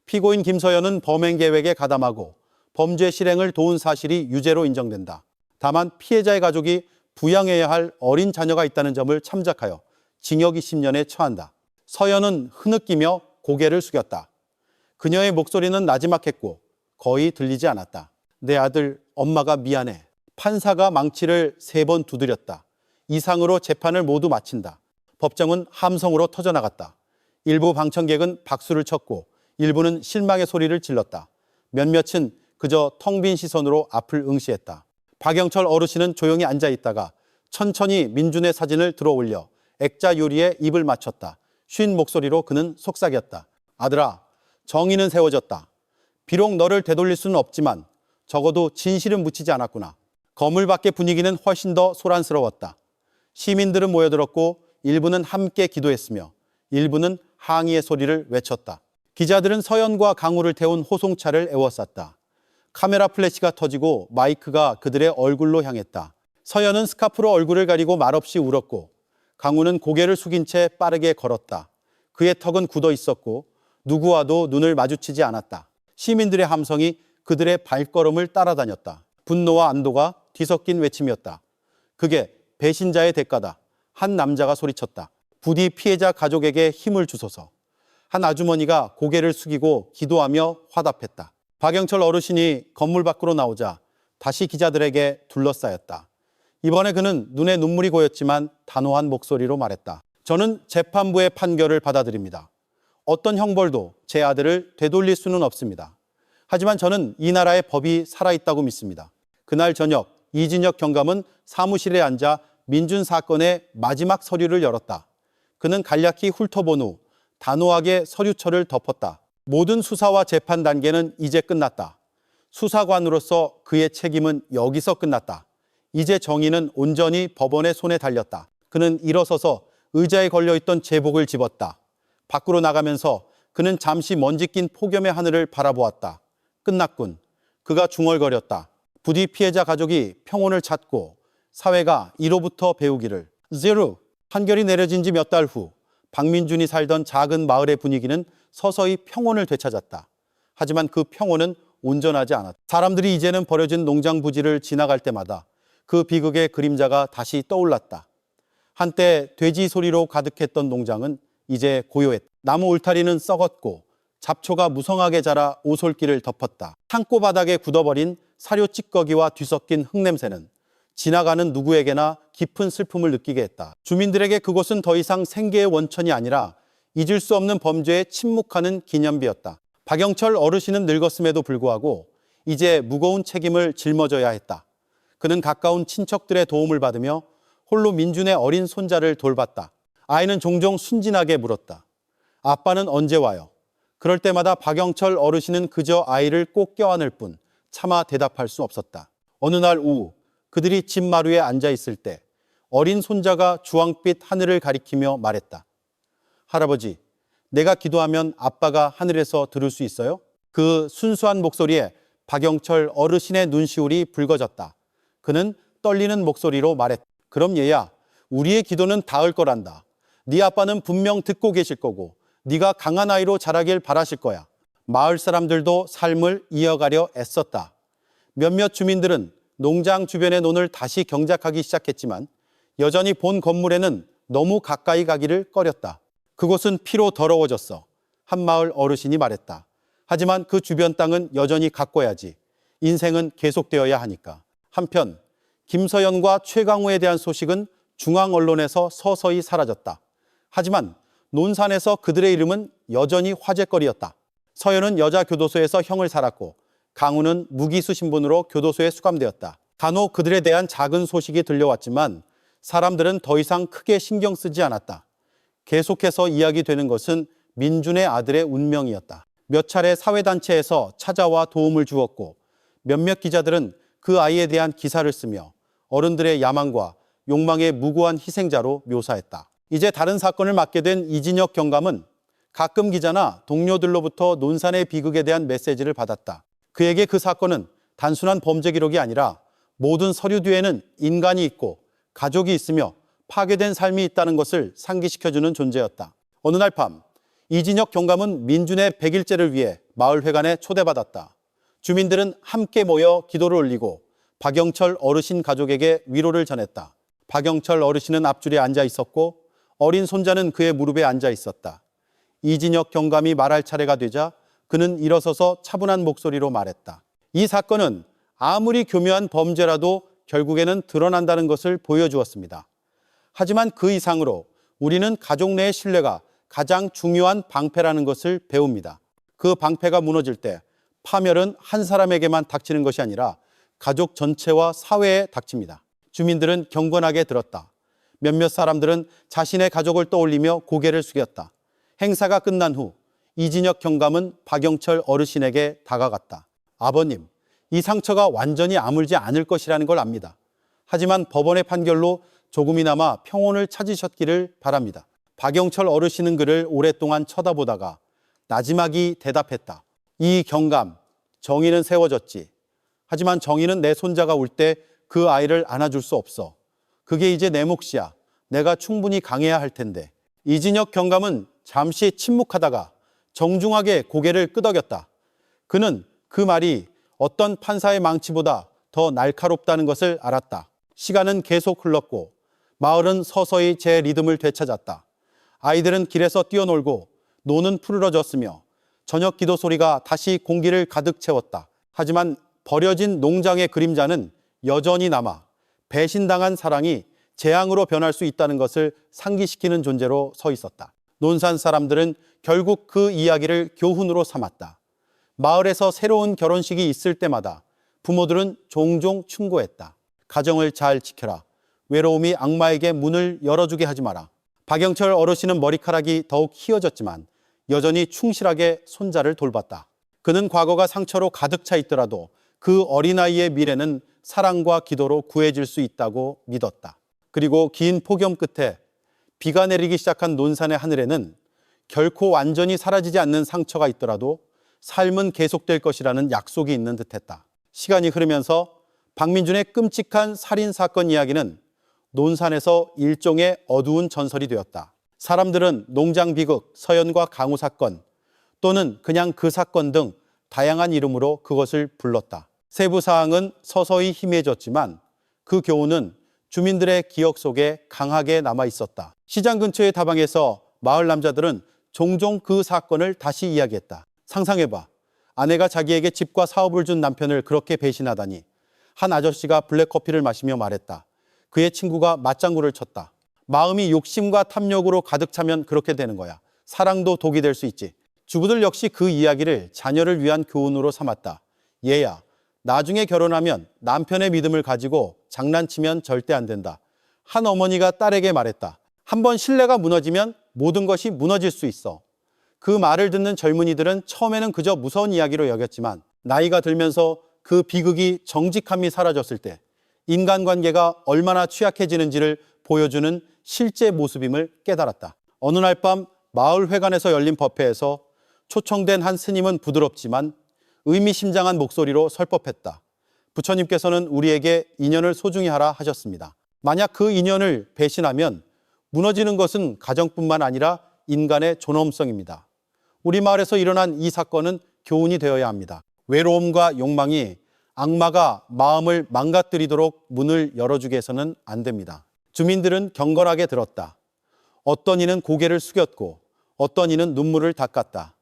피고인 김서연은 범행 계획에 가담하고 범죄 실행을 도운 사실이 유죄로 인정된다. 다만 피해자의 가족이 부양해야 할 어린 자녀가 있다는 점을 참작하여 징역 20년에 처한다. 서연은 흐느끼며 고개를 숙였다. 그녀의 목소리는 나지막했고 거의 들리지 않았다. 내 아들, 엄마가 미안해. 판사가 망치를 3번 두드렸다. 이상으로 재판을 모두 마친다. 법정은 함성으로 터져나갔다. 일부 방청객은 박수를 쳤고 일부는 실망의 소리를 질렀다. 몇몇은 그저 텅 빈 시선으로 앞을 응시했다. 박영철 어르신은 조용히 앉아 있다가 천천히 민준의 사진을 들어 올려 액자 유리에 입을 맞췄다. 쉰 목소리로 그는 속삭였다. 아들아, 정의는 세워졌다. 비록 너를 되돌릴 수는 없지만 적어도 진실은 묻히지 않았구나. 거물 밖의 분위기는 훨씬 더 소란스러웠다. 시민들은 모여들었고 일부는 함께 기도했으며 일부는 항의의 소리를 외쳤다. 기자들은 서연과 강우를 태운 호송차를 에워쌌다. 카메라 플래시가 터지고 마이크가 그들의 얼굴로 향했다. 서연은 스카프로 얼굴을 가리고 말없이 울었고 강우는 고개를 숙인 채 빠르게 걸었다. 그의 턱은 굳어 있었고 누구와도 눈을 마주치지 않았다. 시민들의 함성이 그들의 발걸음을 따라다녔다. 분노와 안도가 뒤섞인 외침이었다. 그게 배신자의 대가다. 한 남자가 소리쳤다. 부디 피해자 가족에게 힘을 주소서. 한 아주머니가 고개를 숙이고 기도하며 화답했다. 박영철 어르신이 건물 밖으로 나오자 다시 기자들에게 둘러싸였다. 이번에 그는 눈에 눈물이 고였지만 단호한 목소리로 말했다. 저는 재판부의 판결을 받아들입니다. 어떤 형벌도 제 아들을 되돌릴 수는 없습니다. 하지만 저는 이 나라의 법이 살아있다고 믿습니다. 그날 저녁 이진혁 경감은 사무실에 앉아 민준 사건의 마지막 서류를 열었다. 그는 간략히 훑어본 후 단호하게 서류철을 덮었다. 모든 수사와 재판 단계는 이제 끝났다. 수사관으로서 그의 책임은 여기서 끝났다. 이제 정의는 온전히 법원의 손에 달렸다. 그는 일어서서 의자에 걸려있던 제복을 집었다. 밖으로 나가면서 그는 잠시 먼지 낀 폭염의 하늘을 바라보았다. 끝났군. 그가 중얼거렸다. 부디 피해자 가족이 평온을 찾고 사회가 이로부터 배우기를. 제로. 판결이 내려진 지 몇 달 후 박민준이 살던 작은 마을의 분위기는 서서히 평온을 되찾았다. 하지만 그 평온은 온전하지 않았다. 사람들이 이제는 버려진 농장 부지를 지나갈 때마다 그 비극의 그림자가 다시 떠올랐다. 한때 돼지 소리로 가득했던 농장은 이제 고요했다. 나무 울타리는 썩었고 잡초가 무성하게 자라 오솔길을 덮었다. 창고 바닥에 굳어버린 사료 찌꺼기와 뒤섞인 흙냄새는 지나가는 누구에게나 깊은 슬픔을 느끼게 했다. 주민들에게 그곳은 더 이상 생계의 원천이 아니라 잊을 수 없는 범죄에 침묵하는 기념비였다. 박영철 어르신은 늙었음에도 불구하고 이제 무거운 책임을 짊어져야 했다. 그는 가까운 친척들의 도움을 받으며 홀로 민준의 어린 손자를 돌봤다. 아이는 종종 순진하게 물었다. 아빠는 언제 와요? 그럴 때마다 박영철 어르신은 그저 아이를 꼭 껴안을 뿐 차마 대답할 수 없었다. 어느 날 오후 그들이 집 마루에 앉아 있을 때 어린 손자가 주황빛 하늘을 가리키며 말했다. 할아버지, 내가 기도하면 아빠가 하늘에서 들을 수 있어요? 그 순수한 목소리에 박영철 어르신의 눈시울이 붉어졌다. 그는 떨리는 목소리로 말했다. 그럼 얘야, 우리의 기도는 닿을 거란다. 네 아빠는 분명 듣고 계실 거고 네가 강한 아이로 자라길 바라실 거야. 마을 사람들도 삶을 이어가려 애썼다. 몇몇 주민들은 농장 주변의 논을 다시 경작하기 시작했지만 여전히 본 건물에는 너무 가까이 가기를 꺼렸다. 그곳은 피로 더러워졌어. 한 마을 어르신이 말했다. 하지만 그 주변 땅은 여전히 가꿔야지. 인생은 계속되어야 하니까. 한편 김서연과 최강우에 대한 소식은 중앙 언론에서 서서히 사라졌다. 하지만 논산에서 그들의 이름은 여전히 화제거리였다. 서연은 여자 교도소에서 형을 살았고 강우는 무기수 신분으로 교도소에 수감되었다. 간혹 그들에 대한 작은 소식이 들려왔지만 사람들은 더 이상 크게 신경 쓰지 않았다. 계속해서 이야기되는 것은 민준의 아들의 운명이었다. 몇 차례 사회단체에서 찾아와 도움을 주었고 몇몇 기자들은 그 아이에 대한 기사를 쓰며 어른들의 야망과 욕망의 무고한 희생자로 묘사했다. 이제 다른 사건을 맡게 된 이진혁 경감은 가끔 기자나 동료들로부터 논산의 비극에 대한 메시지를 받았다. 그에게 그 사건은 단순한 범죄 기록이 아니라 모든 서류 뒤에는 인간이 있고 가족이 있으며 파괴된 삶이 있다는 것을 상기시켜주는 존재였다. 어느 날 밤 이진혁 경감은 민준의 100일째를 위해 마을회관에 초대받았다. 주민들은 함께 모여 기도를 올리고 박영철 어르신 가족에게 위로를 전했다. 박영철 어르신은 앞줄에 앉아 있었고 어린 손자는 그의 무릎에 앉아 있었다. 이진혁 경감이 말할 차례가 되자 그는 일어서서 차분한 목소리로 말했다. 이 사건은 아무리 교묘한 범죄라도 결국에는 드러난다는 것을 보여주었습니다. 하지만 그 이상으로 우리는 가족 내의 신뢰가 가장 중요한 방패라는 것을 배웁니다. 그 방패가 무너질 때 파멸은 한 사람에게만 닥치는 것이 아니라 가족 전체와 사회에 닥칩니다. 주민들은 경건하게 들었다. 몇몇 사람들은 자신의 가족을 떠올리며 고개를 숙였다. 행사가 끝난 후 이진혁 경감은 박영철 어르신에게 다가갔다. 아버님, 이 상처가 완전히 아물지 않을 것이라는 걸 압니다. 하지만 법원의 판결로 조금이나마 평온을 찾으셨기를 바랍니다. 박영철 어르신은 그를 오랫동안 쳐다보다가 나지막이 대답했다. 이 경감, 정의는 세워졌지. 하지만 정의는 내 손자가 울 때 그 아이를 안아줄 수 없어. 그게 이제 내 몫이야. 내가 충분히 강해야 할 텐데. 이진혁 경감은 잠시 침묵하다가 정중하게 고개를 끄덕였다. 그는 그 말이 어떤 판사의 망치보다 더 날카롭다는 것을 알았다. 시간은 계속 흘렀고 마을은 서서히 제 리듬을 되찾았다. 아이들은 길에서 뛰어놀고 노는 푸르러졌으며 저녁 기도 소리가 다시 공기를 가득 채웠다. 하지만 버려진 농장의 그림자는 여전히 남아 배신당한 사랑이 재앙으로 변할 수 있다는 것을 상기시키는 존재로 서 있었다. 논산 사람들은 결국 그 이야기를 교훈으로 삼았다. 마을에서 새로운 결혼식이 있을 때마다 부모들은 종종 충고했다. 가정을 잘 지켜라. 외로움이 악마에게 문을 열어주게 하지 마라. 박영철 어르신은 머리카락이 더욱 휘어졌지만 여전히 충실하게 손자를 돌봤다. 그는 과거가 상처로 가득 차 있더라도 그 어린아이의 미래는 사랑과 기도로 구해질 수 있다고 믿었다. 그리고 긴 폭염 끝에 비가 내리기 시작한 논산의 하늘에는 결코 완전히 사라지지 않는 상처가 있더라도 삶은 계속될 것이라는 약속이 있는 듯했다. 시간이 흐르면서 박민준의 끔찍한 살인사건 이야기는 논산에서 일종의 어두운 전설이 되었다. 사람들은 농장 비극, 서연과 강우 사건 또는 그냥 그 사건 등 다양한 이름으로 그것을 불렀다. 세부 사항은 서서히 희미해졌지만 그 교훈은 주민들의 기억 속에 강하게 남아 있었다. 시장 근처의 다방에서 마을 남자들은 종종 그 사건을 다시 이야기했다. 상상해봐. 아내가 자기에게 집과 사업을 준 남편을 그렇게 배신하다니. 한 아저씨가 블랙커피를 마시며 말했다. 그의 친구가 맞장구를 쳤다. 마음이 욕심과 탐욕으로 가득 차면 그렇게 되는 거야. 사랑도 독이 될 수 있지. 주부들 역시 그 이야기를 자녀를 위한 교훈으로 삼았다. 얘야, 나중에 결혼하면 남편의 믿음을 가지고 장난치면 절대 안 된다. 한 어머니가 딸에게 말했다. 한번 신뢰가 무너지면 모든 것이 무너질 수 있어. 그 말을 듣는 젊은이들은 처음에는 그저 무서운 이야기로 여겼지만 나이가 들면서 그 비극이 정직함이 사라졌을 때 인간관계가 얼마나 취약해지는지를 보여주는 실제 모습임을 깨달았다. 어느 날 밤 마을회관에서 열린 법회에서 초청된 한 스님은 부드럽지만 의미심장한 목소리로 설법했다. 부처님께서는 우리에게 인연을 소중히 하라 하셨습니다. 만약 그 인연을 배신하면 무너지는 것은 가정뿐만 아니라 인간의 존엄성입니다. 우리 마을에서 일어난 이 사건은 교훈이 되어야 합니다. 외로움과 욕망이 악마가 마음을 망가뜨리도록 문을 열어주게 해서는 안 됩니다. 주민들은 경건하게 들었다. 어떤 이는 고개를 숙였고 어떤 이는 눈물을 닦았다.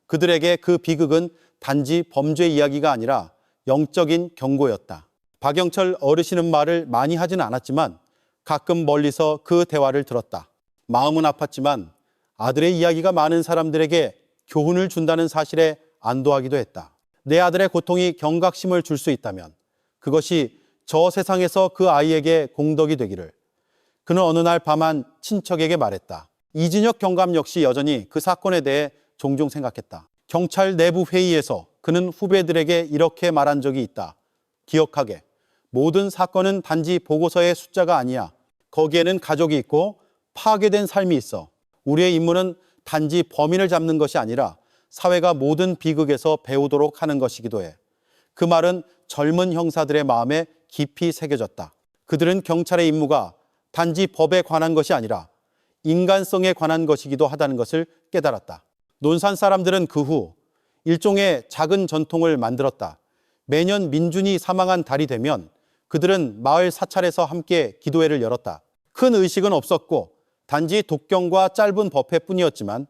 그들에게 그 비극은 단지 범죄 이야기가 아니라 영적인 경고였다. 박영철 어르신은 말을 많이 하지는 않았지만 가끔 멀리서 그 대화를 들었다. 마음은 아팠지만 아들의 이야기가 많은 사람들에게 교훈을 준다는 사실에 안도하기도 했다. 내 아들의 고통이 경각심을 줄 수 있다면 그것이 저 세상에서 그 아이에게 공덕이 되기를. 그는 어느 날 밤한 친척에게 말했다. 이진혁 경감 역시 여전히 그 사건에 대해 종종 생각했다. 경찰 내부 회의에서 그는 후배들에게 이렇게 말한 적이 있다. 기억하게. 모든 사건은 단지 보고서의 숫자가 아니야. 거기에는 가족이 있고 파괴된 삶이 있어. 우리의 임무는 단지 범인을 잡는 것이 아니라 사회가 모든 비극에서 배우도록 하는 것이기도 해. 그 말은 젊은 형사들의 마음에 깊이 새겨졌다. 그들은 경찰의 임무가 단지 법에 관한 것이 아니라 인간성에 관한 것이기도 하다는 것을 깨달았다. 논산 사람들은 그 후 일종의 작은 전통을 만들었다. 매년 민준이 사망한 달이 되면 그들은 마을 사찰에서 함께 기도회를 열었다. 큰 의식은 없었고 단지 독경과 짧은 법회뿐이었지만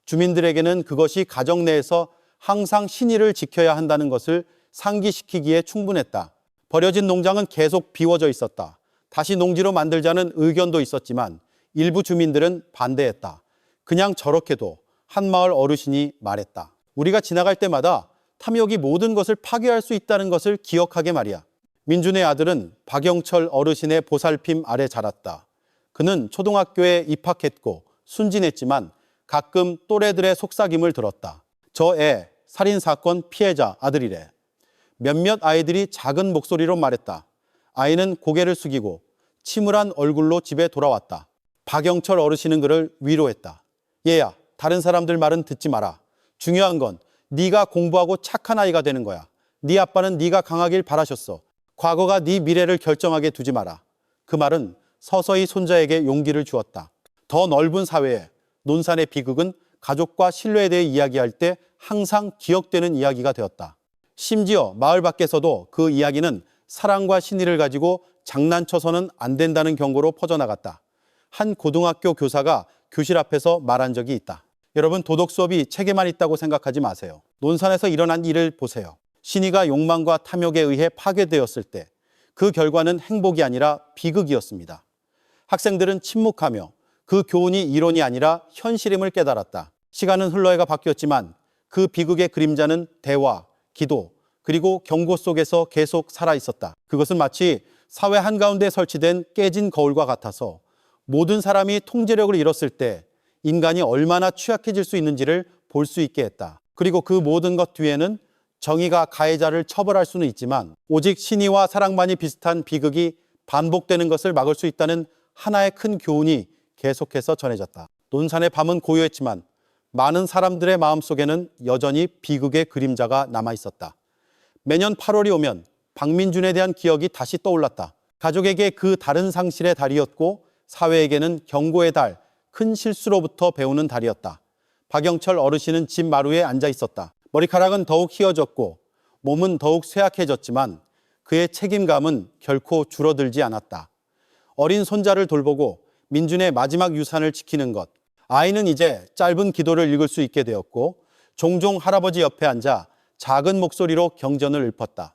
주민들에게는 그것이 가정 내에서 항상 신의를 지켜야 한다는 것을 상기시키기에 충분했다. 버려진 농장은 계속 비워져 있었다. 다시 농지로 만들자는 의견도 있었지만 일부 주민들은 반대했다. 그냥 저렇게도 한 마을 어르신이 말했다. 우리가 지나갈 때마다 탐욕이 모든 것을 파괴할 수 있다는 것을 기억하게 말이야. 민준의 아들은 박영철 어르신의 보살핌 아래 자랐다. 그는 초등학교에 입학했고 순진했지만 가끔 또래들의 속삭임을 들었다. 저 애 살인사건 피해자 아들이래. 몇몇 아이들이 작은 목소리로 말했다. 아이는 고개를 숙이고 침울한 얼굴로 집에 돌아왔다. 박영철 어르신은 그를 위로했다. 얘야, 다른 사람들 말은 듣지 마라. 중요한 건 네가 공부하고 착한 아이가 되는 거야. 네 아빠는 네가 강하길 바라셨어. 과거가 네 미래를 결정하게 두지 마라. 그 말은 서서히 손자에게 용기를 주었다. 더 넓은 사회에 논산의 비극은 가족과 신뢰에 대해 이야기할 때 항상 기억되는 이야기가 되었다. 심지어 마을 밖에서도 그 이야기는 사랑과 신의를 가지고 장난쳐서는 안 된다는 경고로 퍼져나갔다. 한 고등학교 교사가 교실 앞에서 말한 적이 있다. 여러분, 도덕 수업이 책에만 있다고 생각하지 마세요. 논산에서 일어난 일을 보세요. 신의가 욕망과 탐욕에 의해 파괴되었을 때 그 결과는 행복이 아니라 비극이었습니다. 학생들은 침묵하며 그 교훈이 이론이 아니라 현실임을 깨달았다. 시간은 흘러가 바뀌었지만 그 비극의 그림자는 대화, 기도, 그리고 경고 속에서 계속 살아있었다. 그것은 마치 사회 한가운데 설치된 깨진 거울과 같아서 모든 사람이 통제력을 잃었을 때 인간이 얼마나 취약해질 수 있는지를 볼 수 있게 했다. 그리고 그 모든 것 뒤에는 정의가 가해자를 처벌할 수는 있지만 오직 신의와 사랑만이 비슷한 비극이 반복되는 것을 막을 수 있다는 하나의 큰 교훈이 계속해서 전해졌다. 논산의 밤은 고요했지만 많은 사람들의 마음속에는 여전히 비극의 그림자가 남아있었다. 매년 8월이 오면 박민준에 대한 기억이 다시 떠올랐다. 가족에게 그 다른 상실의 달이었고 사회에게는 경고의 달, 큰 실수로부터 배우는 달이었다. 박영철 어르신은 집 마루에 앉아 있었다. 머리카락은 더욱 휘어졌고 몸은 더욱 쇠약해졌지만 그의 책임감은 결코 줄어들지 않았다. 어린 손자를 돌보고 민준의 마지막 유산을 지키는 것. 아이는 이제 짧은 기도를 읽을 수 있게 되었고 종종 할아버지 옆에 앉아 작은 목소리로 경전을 읊었다.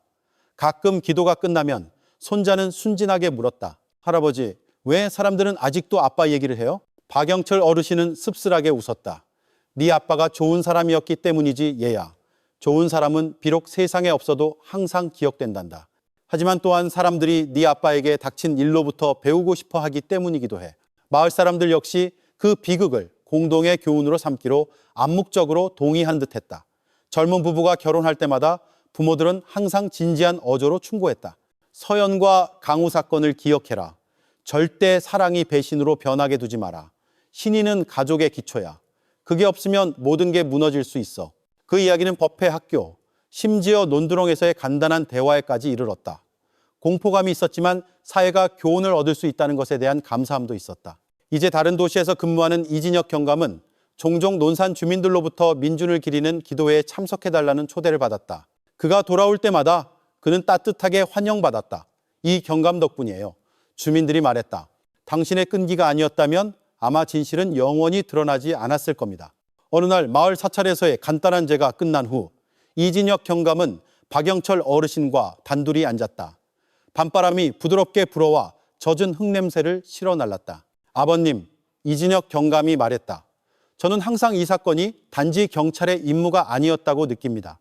가끔 기도가 끝나면 손자는 순진하게 물었다. 할아버지, 왜 사람들은 아직도 아빠 얘기를 해요? 박영철 어르신은 씁쓸하게 웃었다. 네 아빠가 좋은 사람이었기 때문이지 얘야. 좋은 사람은 비록 세상에 없어도 항상 기억된단다. 하지만 또한 사람들이 네 아빠에게 닥친 일로부터 배우고 싶어 하기 때문이기도 해. 마을 사람들 역시 그 비극을 공동의 교훈으로 삼기로 암묵적으로 동의한 듯했다. 젊은 부부가 결혼할 때마다 부모들은 항상 진지한 어조로 충고했다. 서연과 강우 사건을 기억해라. 절대 사랑이 배신으로 변하게 두지 마라. 신의는 가족의 기초야. 그게 없으면 모든 게 무너질 수 있어. 그 이야기는 법회 학교, 심지어 논두렁에서의 간단한 대화에까지 이르렀다. 공포감이 있었지만 사회가 교훈을 얻을 수 있다는 것에 대한 감사함도 있었다. 이제 다른 도시에서 근무하는 이진혁 경감은 종종 논산 주민들로부터 민준을 기리는 기도회에 참석해달라는 초대를 받았다. 그가 돌아올 때마다 그는 따뜻하게 환영받았다. 이 경감 덕분이에요. 주민들이 말했다. 당신의 끈기가 아니었다면 아마 진실은 영원히 드러나지 않았을 겁니다. 어느 날 마을 사찰에서의 간단한 제가 끝난 후 이진혁 경감은 박영철 어르신과 단둘이 앉았다. 밤바람이 부드럽게 불어와 젖은 흙냄새를 실어 날랐다. 아버님, 이진혁 경감이 말했다. 저는 항상 이 사건이 단지 경찰의 임무가 아니었다고 느낍니다.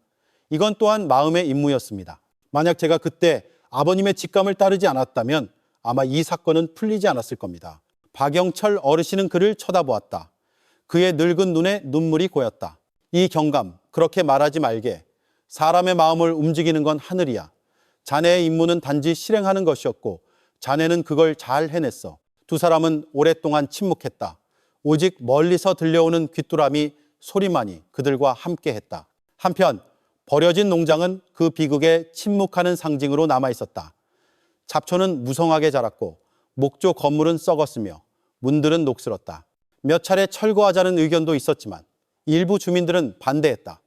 이건 또한 마음의 임무였습니다. 만약 제가 그때 아버님의 직감을 따르지 않았다면 아마 이 사건은 풀리지 않았을 겁니다. 박영철 어르신은 그를 쳐다보았다. 그의 늙은 눈에 눈물이 고였다. 이 경감, 그렇게 말하지 말게. 사람의 마음을 움직이는 건 하늘이야. 자네의 임무는 단지 실행하는 것이었고 자네는 그걸 잘 해냈어. 두 사람은 오랫동안 침묵했다. 오직 멀리서 들려오는 귀뚜라미 소리만이 그들과 함께했다. 한편 버려진 농장은 그 비극에 침묵하는 상징으로 남아있었다. 잡초는 무성하게 자랐고 목조 건물은 썩었으며 문들은 녹슬었다. 몇 차례 철거하자는 의견도 있었지만 일부 주민들은 반대했다.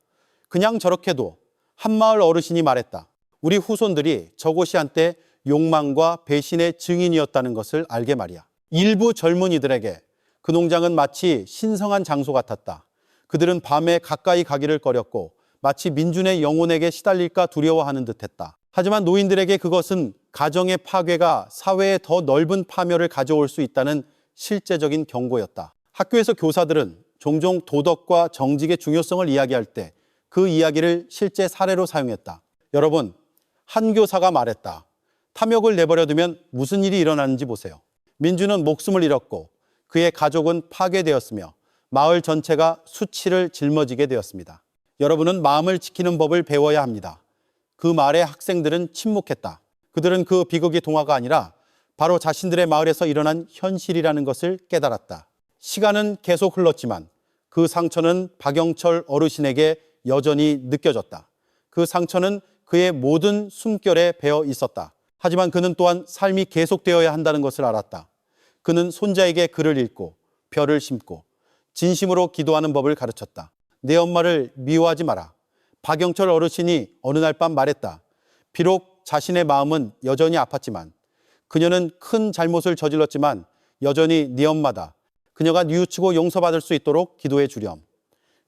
그냥 저렇게도 한마을 어르신이 말했다. 우리 후손들이 저곳이 한때 욕망과 배신의 증인이었다는 것을 알게 말이야. 일부 젊은이들에게 그 농장은 마치 신성한 장소 같았다. 그들은 밤에 가까이 가기를 꺼렸고 마치 민준의 영혼에게 시달릴까 두려워하는 듯했다. 하지만 노인들에게 그것은 가정의 파괴가 사회에 더 넓은 파멸을 가져올 수 있다는 실제적인 경고였다. 학교에서 교사들은 종종 도덕과 정직의 중요성을 이야기할 때 그 이야기를 실제 사례로 사용했다. 여러분, 한 교사가 말했다. 탐욕을 내버려두면 무슨 일이 일어나는지 보세요. 민주는 목숨을 잃었고 그의 가족은 파괴되었으며 마을 전체가 수치를 짊어지게 되었습니다. 여러분은 마음을 지키는 법을 배워야 합니다. 그 말에 학생들은 침묵했다. 그들은 그 비극의 동화가 아니라 바로 자신들의 마을에서 일어난 현실이라는 것을 깨달았다. 시간은 계속 흘렀지만 그 상처는 박영철 어르신에게 여전히 느껴졌다. 그 상처는 그의 모든 숨결에 배어 있었다. 하지만 그는 또한 삶이 계속되어야 한다는 것을 알았다. 그는 손자에게 글을 읽고 별을 심고 진심으로 기도하는 법을 가르쳤다. 내 엄마를 미워하지 마라. 박영철 어르신이 어느 날 밤 말했다. 비록 자신의 마음은 여전히 아팠지만 그녀는 큰 잘못을 저질렀지만 여전히 네 엄마다. 그녀가 뉘우치고 용서받을 수 있도록 기도해 주렴.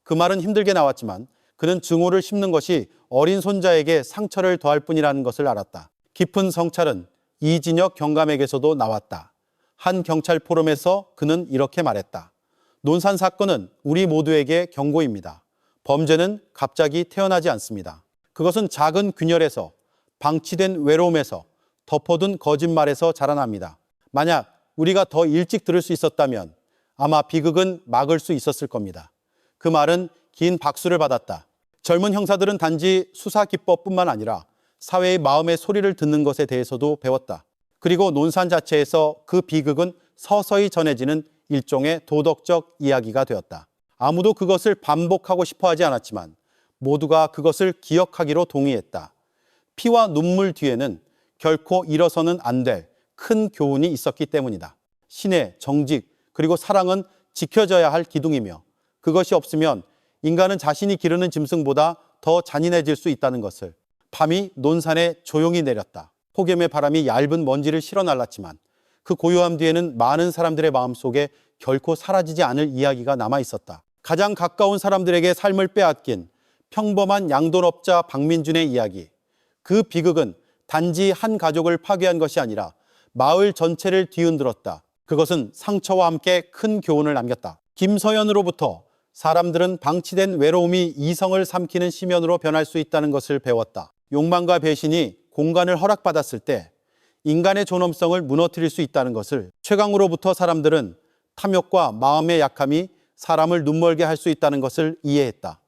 그 말은 힘들게 나왔지만 그는 증오를 심는 것이 어린 손자에게 상처를 더할 뿐이라는 것을 알았다. 깊은 성찰은 이진혁 경감에게서도 나왔다. 한 경찰 포럼에서 그는 이렇게 말했다. 논산 사건은 우리 모두에게 경고입니다. 범죄는 갑자기 태어나지 않습니다. 그것은 작은 균열에서, 방치된 외로움에서, 덮어둔 거짓말에서 자라납니다. 만약 우리가 더 일찍 들을 수 있었다면 아마 비극은 막을 수 있었을 겁니다. 그 말은 긴 박수를 받았다. 젊은 형사들은 단지 수사 기법뿐만 아니라 사회의 마음의 소리를 듣는 것에 대해서도 배웠다. 그리고 논산 자체에서 그 비극은 서서히 전해지는 일종의 도덕적 이야기가 되었다. 아무도 그것을 반복하고 싶어 하지 않았지만 모두가 그것을 기억하기로 동의했다. 피와 눈물 뒤에는 결코 잃어서는 안 될 큰 교훈이 있었기 때문이다. 신의 정직 그리고 사랑은 지켜져야 할 기둥이며 그것이 없으면 인간은 자신이 기르는 짐승보다 더 잔인해질 수 있다는 것을. 밤이 논산에 조용히 내렸다. 폭염의 바람이 얇은 먼지를 실어 날랐지만 그 고요함 뒤에는 많은 사람들의 마음속에 결코 사라지지 않을 이야기가 남아 있었다. 가장 가까운 사람들에게 삶을 빼앗긴 평범한 양돈업자 박민준의 이야기. 그 비극은 단지 한 가족을 파괴한 것이 아니라 마을 전체를 뒤흔들었다. 그것은 상처와 함께 큰 교훈을 남겼다. 김서연으로부터 사람들은 방치된 외로움이 이성을 삼키는 심연으로 변할 수 있다는 것을 배웠다. 욕망과 배신이 공간을 허락받았을 때 인간의 존엄성을 무너뜨릴 수 있다는 것을. 최강으로부터 사람들은 탐욕과 마음의 약함이 사람을 눈멀게 할 수 있다는 것을 이해했다.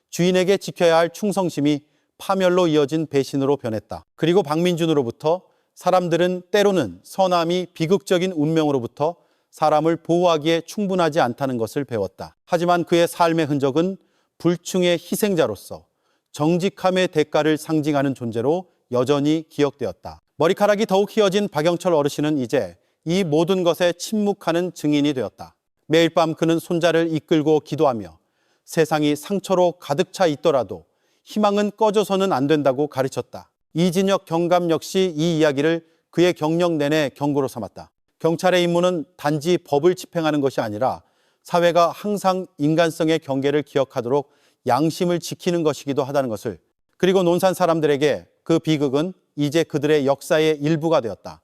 주인에게 지켜야 할 충성심이 파멸로 이어진 배신으로 변했다. 그리고 박민준으로부터 사람들은 때로는 선함이 비극적인 운명으로부터 사람을 보호하기에 충분하지 않다는 것을 배웠다. 하지만 그의 삶의 흔적은 불충의 희생자로서 정직함의 대가를 상징하는 존재로 여전히 기억되었다. 머리카락이 더욱 휘어진 박영철 어르신은 이제 이 모든 것에 침묵하는 증인이 되었다. 매일 밤 그는 손자를 이끌고 기도하며 세상이 상처로 가득 차 있더라도 희망은 꺼져서는 안 된다고 가르쳤다. 이진혁 경감 역시 이 이야기를 그의 경력 내내 경고로 삼았다. 경찰의 임무는 단지 법을 집행하는 것이 아니라 사회가 항상 인간성의 경계를 기억하도록 양심을 지키는 것이기도 하다는 것을. 그리고 논산 사람들에게 그 비극은 이제 그들의 역사의 일부가 되었다.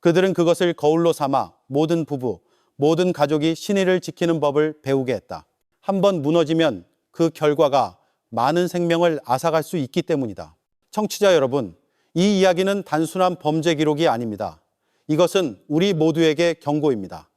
그들은 그것을 거울로 삼아 모든 부부, 모든 가족이 신의를 지키는 법을 배우게 했다. 한번 무너지면 그 결과가 많은 생명을 앗아갈 수 있기 때문이다. 청취자 여러분, 이 이야기는 단순한 범죄 기록이 아닙니다. 이것은 우리 모두에게 경고입니다.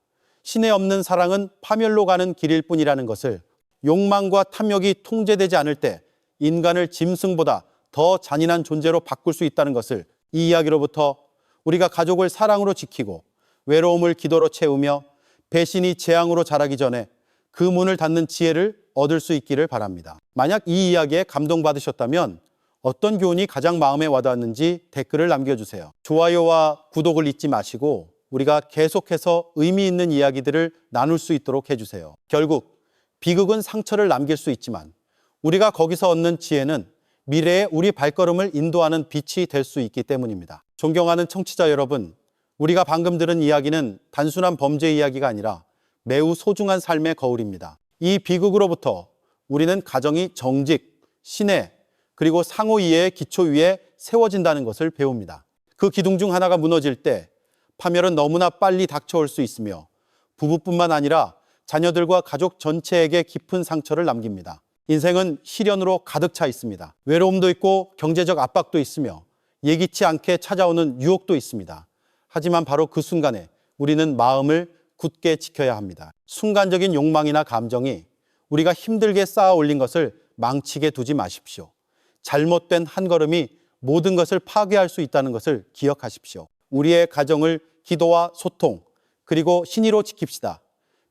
신의 없는 사랑은 파멸로 가는 길일 뿐이라는 것을. 욕망과 탐욕이 통제되지 않을 때 인간을 짐승보다 더 잔인한 존재로 바꿀 수 있다는 것을 이 이야기로부터 우리가 가족을 사랑으로 지키고 외로움을 기도로 채우며 배신이 재앙으로 자라기 전에 그 문을 닫는 지혜를 얻을 수 있기를 바랍니다. 만약 이 이야기에 감동받으셨다면 어떤 교훈이 가장 마음에 와닿았는지 댓글을 남겨주세요. 좋아요와 구독을 잊지 마시고 우리가 계속해서 의미 있는 이야기들을 나눌 수 있도록 해주세요. 결국 비극은 상처를 남길 수 있지만 우리가 거기서 얻는 지혜는 미래에 우리 발걸음을 인도하는 빛이 될 수 있기 때문입니다. 존경하는 청취자 여러분, 우리가 방금 들은 이야기는 단순한 범죄 이야기가 아니라 매우 소중한 삶의 거울입니다. 이 비극으로부터 우리는 가정이 정직, 신뢰, 그리고 상호 이해의 기초 위에 세워진다는 것을 배웁니다. 그 기둥 중 하나가 무너질 때 파멸은 너무나 빨리 닥쳐올 수 있으며 부부뿐만 아니라 자녀들과 가족 전체에게 깊은 상처를 남깁니다. 인생은 시련으로 가득 차 있습니다. 외로움도 있고 경제적 압박도 있으며 예기치 않게 찾아오는 유혹도 있습니다. 하지만 바로 그 순간에 우리는 마음을 굳게 지켜야 합니다. 순간적인 욕망이나 감정이 우리가 힘들게 쌓아 올린 것을 망치게 두지 마십시오. 잘못된 한 걸음이 모든 것을 파괴할 수 있다는 것을 기억하십시오. 우리의 가정을 기도와 소통, 그리고 신의로 지킵시다.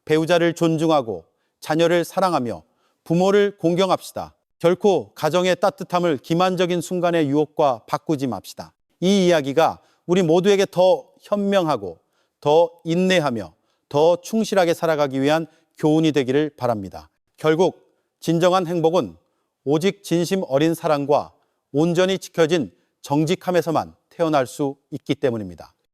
배우자를 존중하고 자녀를 사랑하며 부모를 공경합시다. 결코 가정의 따뜻함을 기만적인 순간의 유혹과 바꾸지 맙시다. 이 이야기가 우리 모두에게 더 현명하고 더 인내하며 더 충실하게 살아가기 위한 교훈이 되기를 바랍니다. 결국 진정한 행복은 오직 진심 어린 사랑과 온전히 지켜진 정직함에서만 태어날 수 있기 때문입니다.